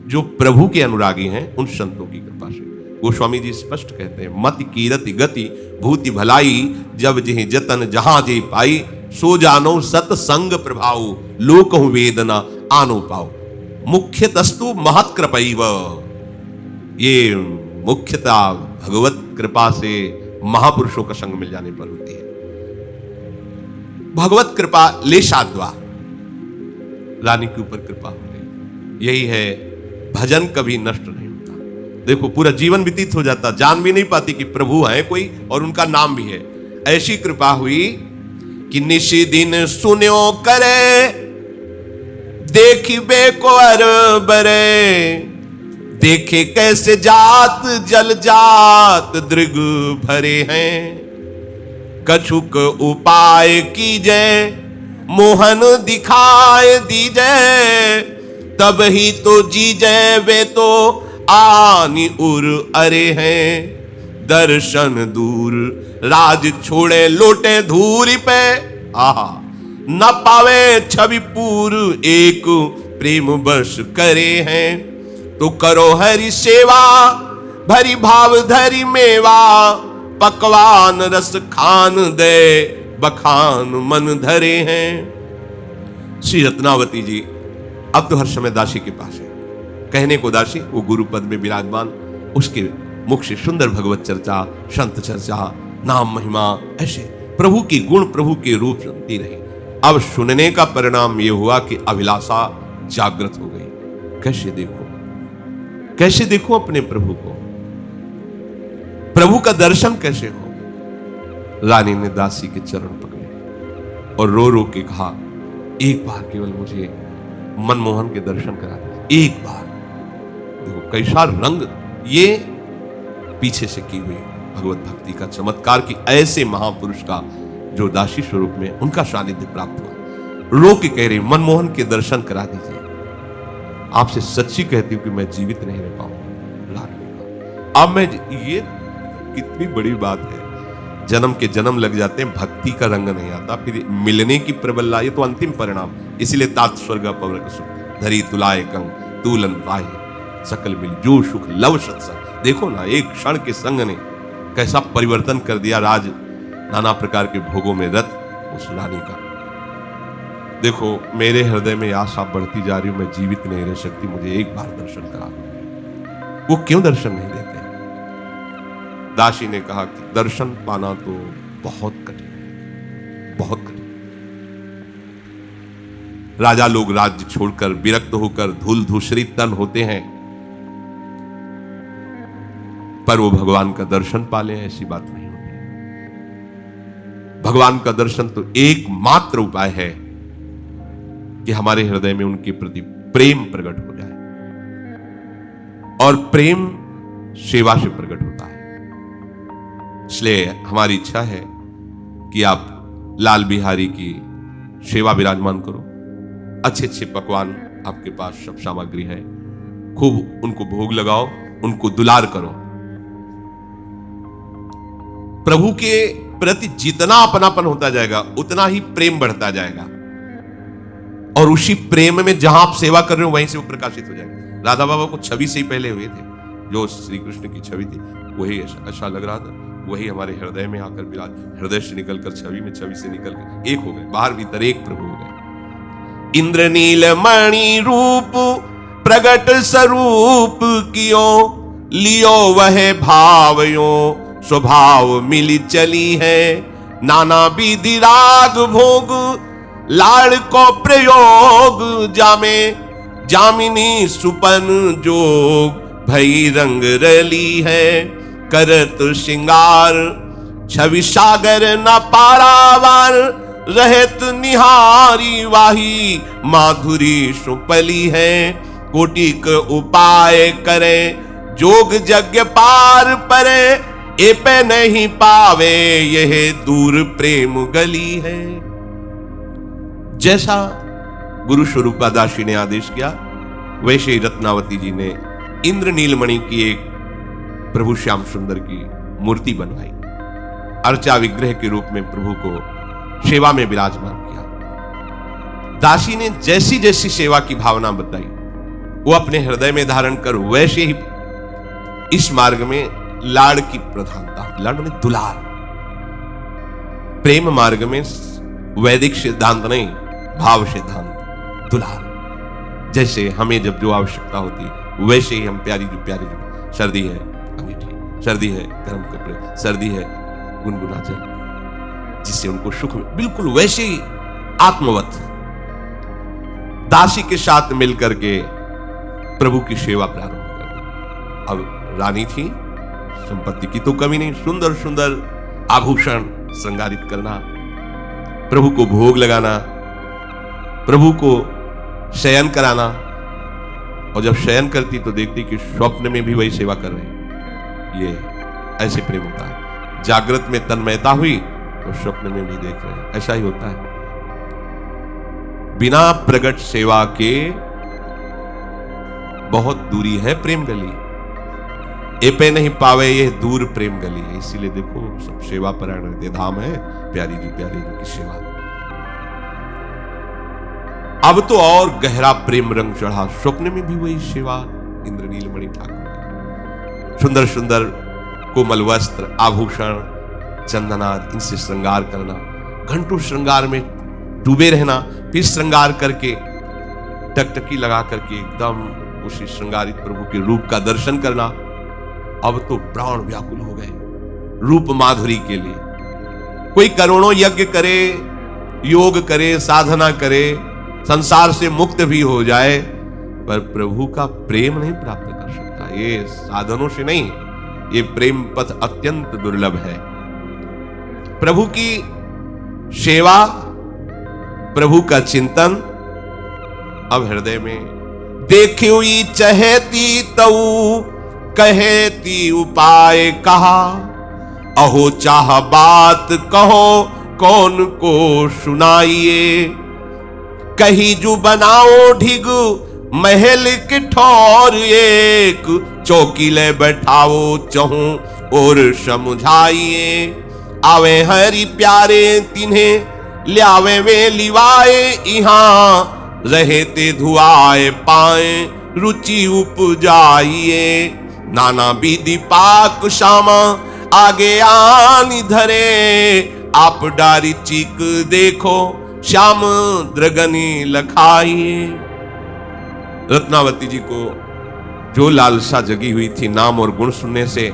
जो प्रभु के अनुरागी हैं उन संतों की कृपा से। गोस्वामी जी स्पष्ट कहते हैं, मति कीरति गति भूति भलाई, जब जेहि जतन जहां जे पाई, सो जानो सतसंग प्रभाव, लोकहु वेदना आनो पाओ। मुख्यतस्तु महत कृपैव, ये मुख्यता भगवत कृपा से महापुरुषों का संग मिल जाने पर होती है। भगवत कृपा लेशाद्वा, रानी के ऊपर कृपा हो गई। यही है, भजन कभी नष्ट नहीं होता। देखो पूरा जीवन व्यतीत हो जाता, जान भी नहीं पाती कि प्रभु है कोई और उनका नाम भी है। ऐसी कृपा हुई कि निशी दिन सुन्यो करे, देखी बेको अर बरे, देखे कैसे जात जल जात दृग भरे हैं, कछुक उपाय कीजे मोहन दिखाए दीजे, तब ही तो जीजे वे तो आनी उर अरे हैं, दर्शन दूर राज छोड़े लोटे धूरी पे, आहा न पावे छवि पूर एक प्रेम बस करे हैं, तो करो हरि सेवा भरी भाव धरी मेवा, पकवान रस खान दे बखान मन धरे हैं। श्री रत्नावती जी अब तो हर समय दासी के पास है, कहने को दासी, वो गुरु पद में विराजमान, उसके मुख से सुंदर भगवत चर्चा, संत चर्चा, नाम महिमा, ऐसे प्रभु की गुण प्रभु के रूप सुनती रही। अब सुनने का परिणाम यह हुआ कि अभिलाषा जागृत हो गई। कैसे देखो, कैसे देखो अपने प्रभु को, प्रभु का दर्शन कैसे हो। रानी ने दासी के चरण पकड़े और रो रो के कहा, एक बार केवल मुझे मनमोहन के दर्शन करा दे, एक बार। देखो कैसा रंग, ये पीछे से की हुई भगवत भक्ति का चमत्कार कि ऐसे महापुरुष का जो दासी स्वरूप में उनका सानिध्य प्राप्त हुआ। रो के कह रही, मनमोहन के दर्शन करा दीजिए। आपसे सच्ची कहती हूं कि मैं जीवित नहीं रह पाऊंगा। अब मैं, ये कितनी बड़ी बात है, जन्म के जन्म लग जाते हैं, भक्ति का रंग नहीं आता, फिर मिलने की प्रबलता, ये तो अंतिम परिणाम। इसलिए तात स्वर्ग पवर सुख धरी तुलाए कंग तूलन पाए, सकल मिल जो सुख लव सत्संग। देखो ना, एक क्षण के संग ने कैसा परिवर्तन कर दिया राज नाना प्रकार के भोगों में रत उस रानी का। देखो मेरे हृदय में आशा बढ़ती जा रही हूं, मैं जीवित नहीं रह सकती, मुझे एक बार दर्शन करा दो। वो क्यों दर्शन नहीं देते? दासी ने कहा कि दर्शन पाना तो बहुत कठिन, बहुत कठिन। राजा लोग राज्य छोड़कर विरक्त होकर धूल धूसरी तन होते हैं, पर वो भगवान का दर्शन पाले, ऐसी बात नहीं होती। भगवान का दर्शन तो एकमात्र उपाय है कि हमारे हृदय में उनके प्रति प्रेम प्रकट हो जाए, और प्रेम सेवा से प्रकट होता है। इसलिए हमारी इच्छा है कि आप लाल बिहारी की सेवा विराजमान करो। अच्छे अच्छे पकवान आपके पास सब सामग्री है, खूब उनको भोग लगाओ, उनको दुलार करो। प्रभु के प्रति जितना अपनापन होता जाएगा उतना ही प्रेम बढ़ता जाएगा, और उसी प्रेम में जहां आप सेवा कर रहे हो वहीं से वो प्रकाशित हो जाएगा। राधा बाबा को छवि से ही पहले हुए थे, जो श्री कृष्ण की छवि थी वही ऐसा लग रहा था, वही हमारे हृदय में आकर विराज, हृदय से निकलकर छवि में, छवि से निकलकर एक हो गए, बाहर भीतर एक प्रभु हो गए। इंद्रनील मणि रूप प्रगट स्वरूप कियो, लियो वह भावयो स्वभाव मिली चली है, नाना विधि राग भोग लाड़ को प्रयोग जामे, जामिनी सुपन जोग भई रंग रली है, करत श्रृंगार छवि सागर न पारावार, रहत निहारी वाही माधुरी सुपली है, कोटिक उपाय करे जोग यज्ञ पार परे, ए पे नहीं पावे यह दूर प्रेम गली है। जैसा गुरु स्वरूपा दासी ने आदेश किया, वैसे ही रत्नावती जी ने इंद्र नीलमणि की एक प्रभु श्याम सुंदर की मूर्ति बनवाई, अर्चा विग्रह के रूप में प्रभु को सेवा में विराजमान किया। दासी ने जैसी जैसी सेवा की भावना बताई वो अपने हृदय में धारण कर वैसे ही इस मार्ग में लाड़ की प्रधानता, लाड़ माने दुलार, प्रेम मार्ग में वैदिक सिद्धांत नहीं, भाव सिद्धांत, दुलार। जैसे हमें जब जो आवश्यकता होती वैसे ही हम प्यारी जो सर्दी है अंगीठी, सर्दी है गर्म कपड़े, सर्दी है गुनगुना जल, जिससे उनको सुख में, बिल्कुल वैसे ही आत्मवत दासी के साथ मिलकर के प्रभु की सेवा प्रारंभ कर दी। अब रानी थी, संपत्ति की तो कमी नहीं, सुंदर सुंदर आभूषण श्रृंगारित करना, प्रभु को भोग लगाना, प्रभु को शयन कराना, और जब शयन करती तो देखती कि स्वप्न में भी वही सेवा कर रहे। ये ऐसे प्रेम होता है, जागृत में तन्मयता हुई और स्वप्न में भी देख रहे हैं, ऐसा ही होता है। बिना प्रगट सेवा के बहुत दूरी है प्रेम गली, ए पे नहीं पावे ये दूर प्रेम गली है। इसीलिए देखो सब सेवा परायण हृदय धाम है, प्यारी जी की सेवा। अब तो और गहरा प्रेम रंग चढ़ा, स्वप्न में भी वही सेवा इंद्र नीलमणि ठाकुर, सुंदर सुंदर कोमल वस्त्र, आभूषण, चंदनाद, इनसे श्रृंगार करना, घंटों श्रृंगार में डूबे रहना, फिर श्रृंगार करके टकटकी लगा करके एकदम उसी श्रृंगारित प्रभु के रूप का दर्शन करना। अब तो प्राण व्याकुल हो गए रूप माधुरी के लिए। कोई करोड़ों यज्ञ करे, योग करे, साधना करे, संसार से मुक्त भी हो जाए, पर प्रभु का प्रेम नहीं प्राप्त कर सकता। ये साधनों से नहीं, ये प्रेम पथ अत्यंत दुर्लभ है। प्रभु की सेवा, प्रभु का चिंतन अब हृदय में। देखियो ई चहेती तऊ कहेती उपाय कहा, अहो चाह बात कहो कौन को सुनाइए। कही जू बनाओ ढिग महल के ठौर, एक चौकी ले बैठाओ चहूं और समझाइए। आवे हरि प्यारे तिन्हें ल्यावे वे लिवाए, इहां रहते धुआए पाए रुचि उपजाइए। नाना विधि पाक श्यामा आगे आनी धरे, आप डारी चीक देखो श्याम द्रगनी लखाइए। रत्नावती जी को जो लालसा जगी हुई थी नाम और गुण सुनने से,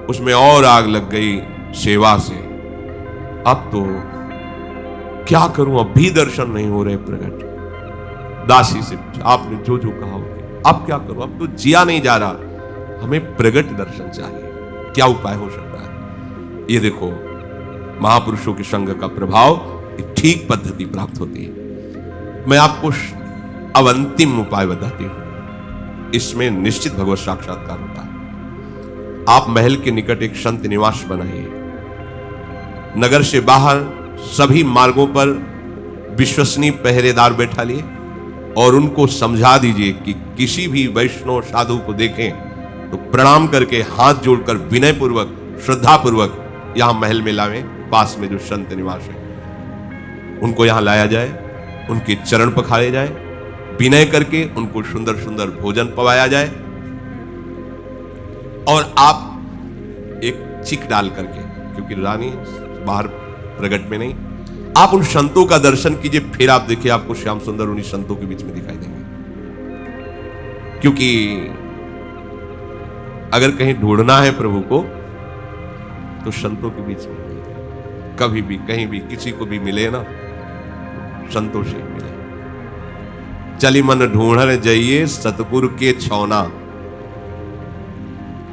उसमें और आग लग गई सेवा से। अब तो क्या करूं, अब भी दर्शन नहीं हो रहे प्रकट। दासी से पूछा, आपने जो जो कहा अब क्या करूं, अब तो जिया नहीं जा रहा, हमें प्रगट दर्शन चाहिए, क्या उपाय हो सकता है। ये देखो महापुरुषों के संग का प्रभाव, ठीक पद्धति प्राप्त होती है। मैं आपको अब अंतिम उपाय बताती हूं, इसमें निश्चित भगवत साक्षात्कार होता है। आप महल के निकट एक संत निवास बनाइए, नगर से बाहर सभी मार्गों पर विश्वसनीय पहरेदार बैठा लिए और उनको समझा दीजिए कि किसी भी वैष्णव साधु को देखें तो प्रणाम करके हाथ जोड़कर विनय पूर्वक, श्रद्धा पूर्वक यहां महल में लावें। पास में जो संत निवास है उनको यहां लाया जाए, उनके चरण पखारे जाए, विनय करके उनको सुंदर सुंदर भोजन पवाया जाए, और आप एक चिक डाल करके, क्योंकि रानी बाहर प्रगट में नहीं, आप उन संतों का दर्शन कीजिए, फिर आप देखिए आपको श्याम सुंदर उन्हीं संतों के बीच में दिखाई देंगे। क्योंकि अगर कहीं ढूंढना है प्रभु को तो संतों के बीच में, कभी भी कहीं भी किसी को भी मिले ना, संतों से मिले। चली मन ढूंढने जाइए सतपुर के छौना।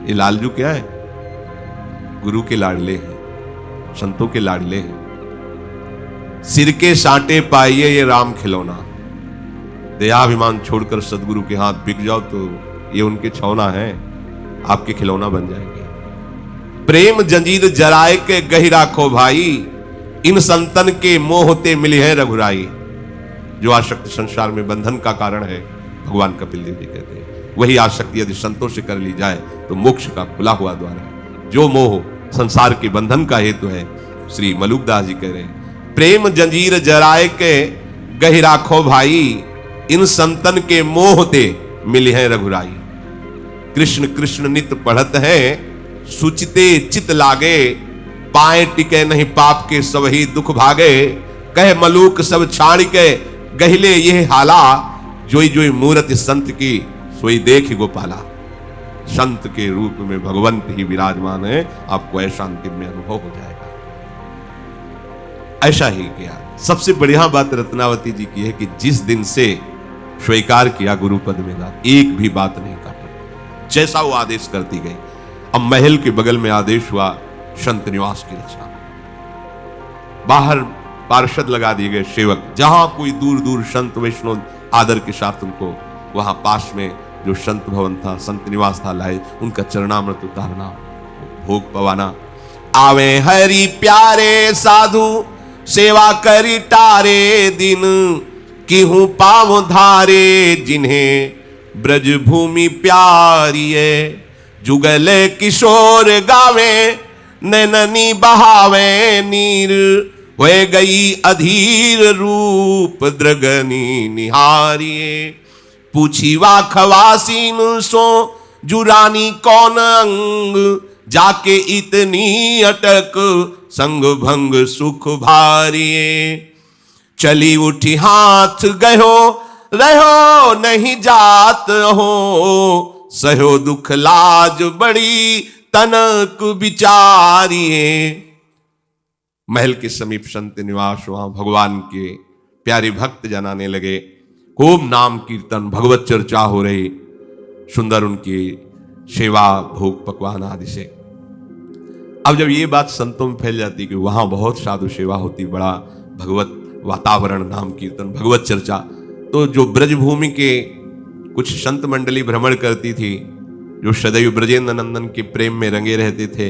ये लालजू क्या है, गुरु के लाडले हैं, संतों के लाडले हैं। सिर के साटे पाइए ये राम खिलौना, दयाभिमान छोड़कर सदगुरु के हाथ बिक जाओ तो ये उनके छौना है, आपके खिलौना बन जाएंगे। प्रेम जंजीर जराए के गही राखो भाई, इन संतन के मोह होते मिले हैं रघुराई। जो आसक्ति संसार में बंधन का कारण है, भगवान कपिल देव जी कहते हैं वही आसक्ति यदि संतों से कर ली जाए तो मोक्ष का खुला हुआ द्वार है। जो मोह संसार के बंधन का हेतु है, श्री मलुकदास जी कह रहे हैं, प्रेम जंजीर जराए के गहि राखो भाई, इन संतन के मोह ते मिले हैं रघुराई। कृष्ण कृष्ण नित पढ़त है, सुचिते चित लागे, पाए टिके नहीं पाप के सब ही दुख भागे। कह मलूक सब छाड़ के गहिले ये हाला, जोई जोई मूरत संत की सोई देख गोपाला। संत के रूप में भगवंत ही विराजमान है, आपको ऐसा अंतिम में अनुभव हो जाएगा। ऐसा ही किया। सबसे बढ़िया बात रत्नावती जी की है कि जिस दिन से स्वीकार किया गुरु पद में ना, एक भी बात नहीं काटी, जैसा वो आदेश करती गई। अब महल के बगल में आदेश हुआ संत निवास की रचना। बाहर पार्षद लगा दिए गए सेवक, जहां कोई दूर दूर संत वैष्णव आदर के साथ उनको वहां पास में जो संत भवन था, संत निवास था, लाए उनका चरणामृत उतारना, भोग पवाना। आवे हरि प्यारे साधु, सेवा करी टारे दिन, किहूं पाव धारे जिन्हें ब्रज भूमि प्यारी है। जुगले किशोर गावे, नैननी बहावे नीर, होए गई अधीर रूप द्रगनी निहारिये। पूछी वा खवासीन सो जुरानी कौन अंग, जाके इतनी अटक संग भंग सुख भारिये। चली उठी हाथ गयो रहो नहीं जात हो, सहो दुख लाज बड़ी तनक विचारिये। महल के समीप संत निवास, वहां भगवान के प्यारे भक्त जनाने लगे। खूब नाम कीर्तन भगवत चर्चा हो रही, सुंदर उनकी सेवा भोग पकवान आदि से। अब जब ये बात संतों में फैल जाती कि वहां बहुत साधु सेवा होती, बड़ा भगवत वातावरण, नाम कीर्तन भगवत चर्चा, तो जो ब्रजभूमि के कुछ संत मंडली भ्रमण करती थी, जो सदैव ब्रजेंद्र नंदन के प्रेम में रंगे रहते थे,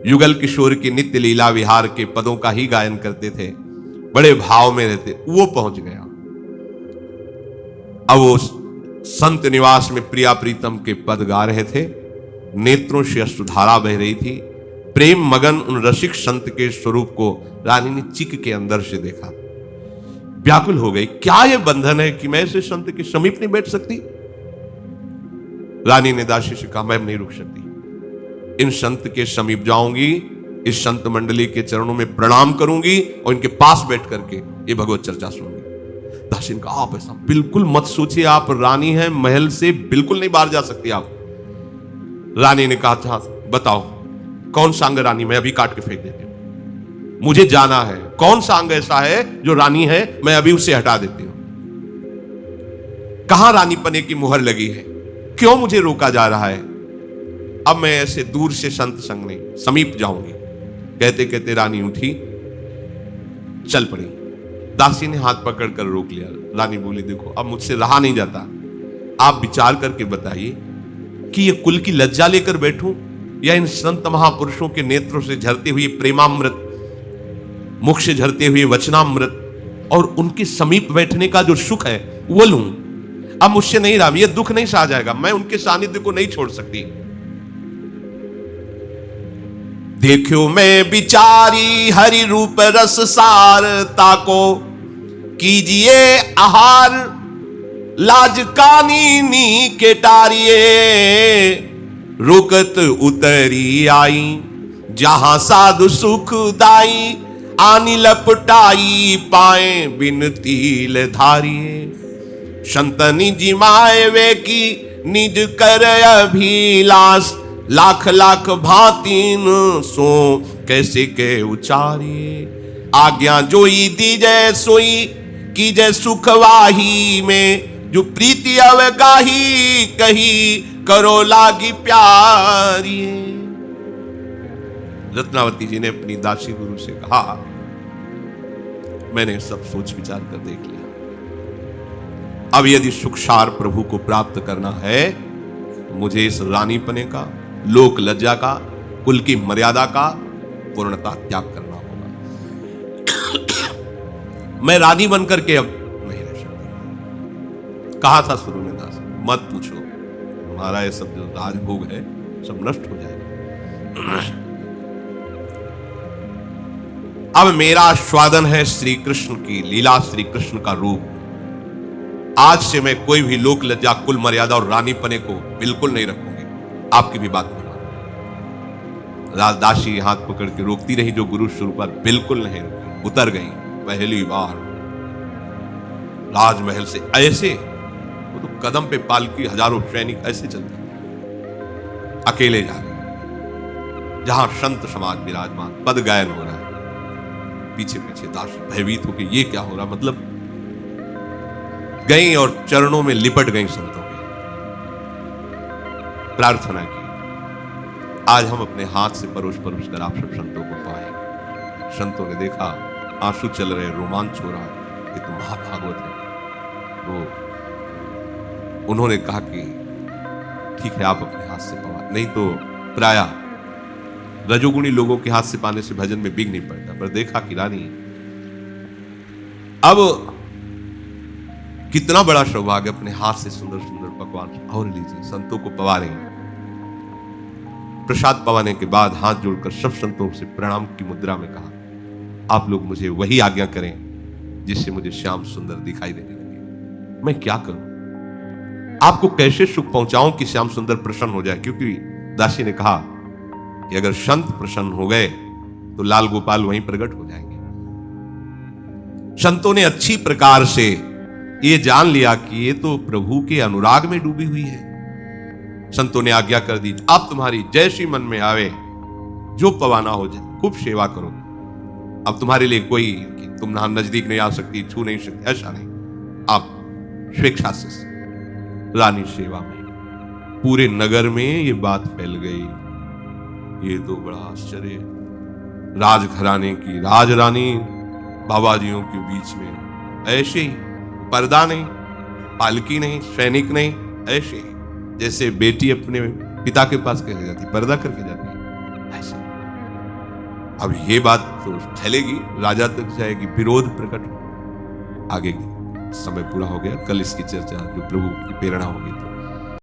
युगल किशोर की नित्य लीला विहार के पदों का ही गायन करते थे, बड़े भाव में रहते, वो पहुंच गया। अब वो संत निवास में प्रिया प्रीतम के पद गा रहे थे, नेत्रों से अश्रुधारा बह रही थी। प्रेम मगन उन रसिक संत के स्वरूप को रानी ने चिक के अंदर से देखा, व्याकुल हो गई। क्या यह बंधन है कि मैं ऐसे संत के समीप नहीं बैठ सकती? रानी ने दासी से कहा, मैं नहीं रुक सकती, इन संत के समीप जाऊंगी, इस संत मंडली के चरणों में प्रणाम करूंगी और इनके पास बैठ करके ये भगवत चर्चा सुनूंगी। दासी ने कहा, आप ऐसा बिल्कुल मत सोचिए, आप रानी हैं, महल से बिल्कुल नहीं बाहर जा सकती आप। रानी ने कहा, था बताओ कौन सा अंग रानी, मैं अभी काट के फेंक देती हूं, मुझे जाना है। कौन सा अंग ऐसा है जो रानी है, मैं अभी उसे हटा देती हूं। कहां रानी पने की मुहर लगी है, क्यों मुझे रोका जा रहा है? अब मैं ऐसे दूर से संत संग नहीं, समीप जाऊंगी। कहते कहते रानी उठी, चल पड़ी। दासी ने हाथ पकड़कर रोक लिया। रानी बोली, देखो अब मुझसे रहा नहीं जाता, आप विचार करके बताइए कि ये कुल की लज्जा लेकर बैठूं या इन संत महापुरुषों के नेत्रों से झरते हुए प्रेमामृत, मुख से झरते हुए वचनामृत और उनके समीप बैठने का जो सुख है वो लूं। अब मुझसे नहीं रहा, ये दुख नहीं सहा जाएगा, मैं उनके सानिध्य को नहीं छोड़ सकती। देखो मैं बिचारी हरि रूप रस सार, ताको कीजिए आहार, लाज कानी नी के टारिये। रुकत उतरी आई, जहां साधु सुख दाई, आनी लपटाई पाए बिन तिल धारिये। संतनी जिमाए वे की निज कर अभिलाष, लाख लाख भातीन सो कैसे के उचारिये। आज्ञा जोई दीजय सोई कीजय सुखवाही में, जो प्रीति अवगाही कही करो लागी प्यारी। रत्नावती जी ने अपनी दासी गुरु से कहा, मैंने सब सोच विचार कर देख लिया, अब यदि सुखसार प्रभु को प्राप्त करना है, मुझे इस रानीपने का, लोक लज्जा का, कुल की मर्यादा का पूर्णता त्याग करना होगा। मैं रानी बनकर के अब नहीं रह सकती। कहा था शुरू में दास, मत पूछो, हमारा ये सब जो राजभोग है सब नष्ट हो जाएगा। अब मेरा आस्वादन है श्री कृष्ण की लीला, श्री कृष्ण का रूप। आज से मैं कोई भी लोक लज्जा, कुल मर्यादा और रानी पने को बिल्कुल नहीं रखूंगी। आपकी भी बात नहीं मानूंगी। राजदासी हाथ पकड़ के रोकती रही, जो गुरु स्वरूप पर बिल्कुल नहीं रुकी, उतर गई। पहली बार राजमहल से ऐसे, वो तो कदम पे पालकी, हजारों सैनिक ऐसे चलते, अकेले जा रहे, जहां संत समाज विराजमान, पद गायन हो रहा है, पीछे पीछे दासी भयभीत होकर ये क्या हो रहा, मतलब गई और चरणों में लिपट गई संतों के, प्रार्थना की, आज हम अपने हाथ से परोस परोस कर आप सब संतों को पाएंगे। संतों ने देखा आंसू चल रहे, रोमांच हो रहा है, ये तो महाभागवत है। वो उन्होंने कहा कि ठीक है, आप अपने हाथ से पवा, नहीं तो प्राय रजोगुणी लोगों के हाथ से पाने से भजन में बिग नहीं पड़ता। पर देखा कि रानी, अब कितना बड़ा सौभाग्य, अपने हाथ से सुंदर सुंदर पकवान और लीजिए, संतों को पवा रहे हैं। प्रसाद पवाने के बाद हाथ जोड़कर सब संतों से प्रणाम की मुद्रा में कहा, आप लोग मुझे वही आज्ञा करें जिससे मुझे श्याम सुंदर दिखाई देने लगे। मैं क्या करूं, आपको कैसे सुख पहुंचाऊं कि श्याम सुंदर प्रसन्न हो जाए, क्योंकि दासी ने कहा कि अगर संत प्रसन्न हो गए तो लाल गोपाल वहीं प्रकट हो जाएंगे। संतों ने अच्छी प्रकार से ये जान लिया कि ये तो प्रभु के अनुराग में डूबी हुई है। संतों ने आज्ञा कर दी, आप तुम्हारी जैसी मन में आवे, जो पवाना हो जाए, खूब सेवा करो। अब तुम्हारे लिए कोई कि तुम ना नजदीक नहीं आ सकती, छू नहीं सकती, ऐसा नहीं। आप स्वेच्छा से रानी सेवा में, पूरे नगर में ये बात फैल गई। ये तो बड़ा आश्चर्य, राजघराने की राजरानी बाबाजियों के बीच में ऐसे ही, पर्दा नहीं, पालकी नहीं, सैनिक नहीं, ऐसे ही जैसे बेटी अपने पिता के पास कैसे जाती, पर्दा करके जाती है, ऐसे। अब ये बात तो फैलेगी, राजा तक जाएगी, विरोध प्रकट। आगे समय पूरा हो गया, कल इसकी चर्चा जो प्रभु की प्रेरणा होगी तो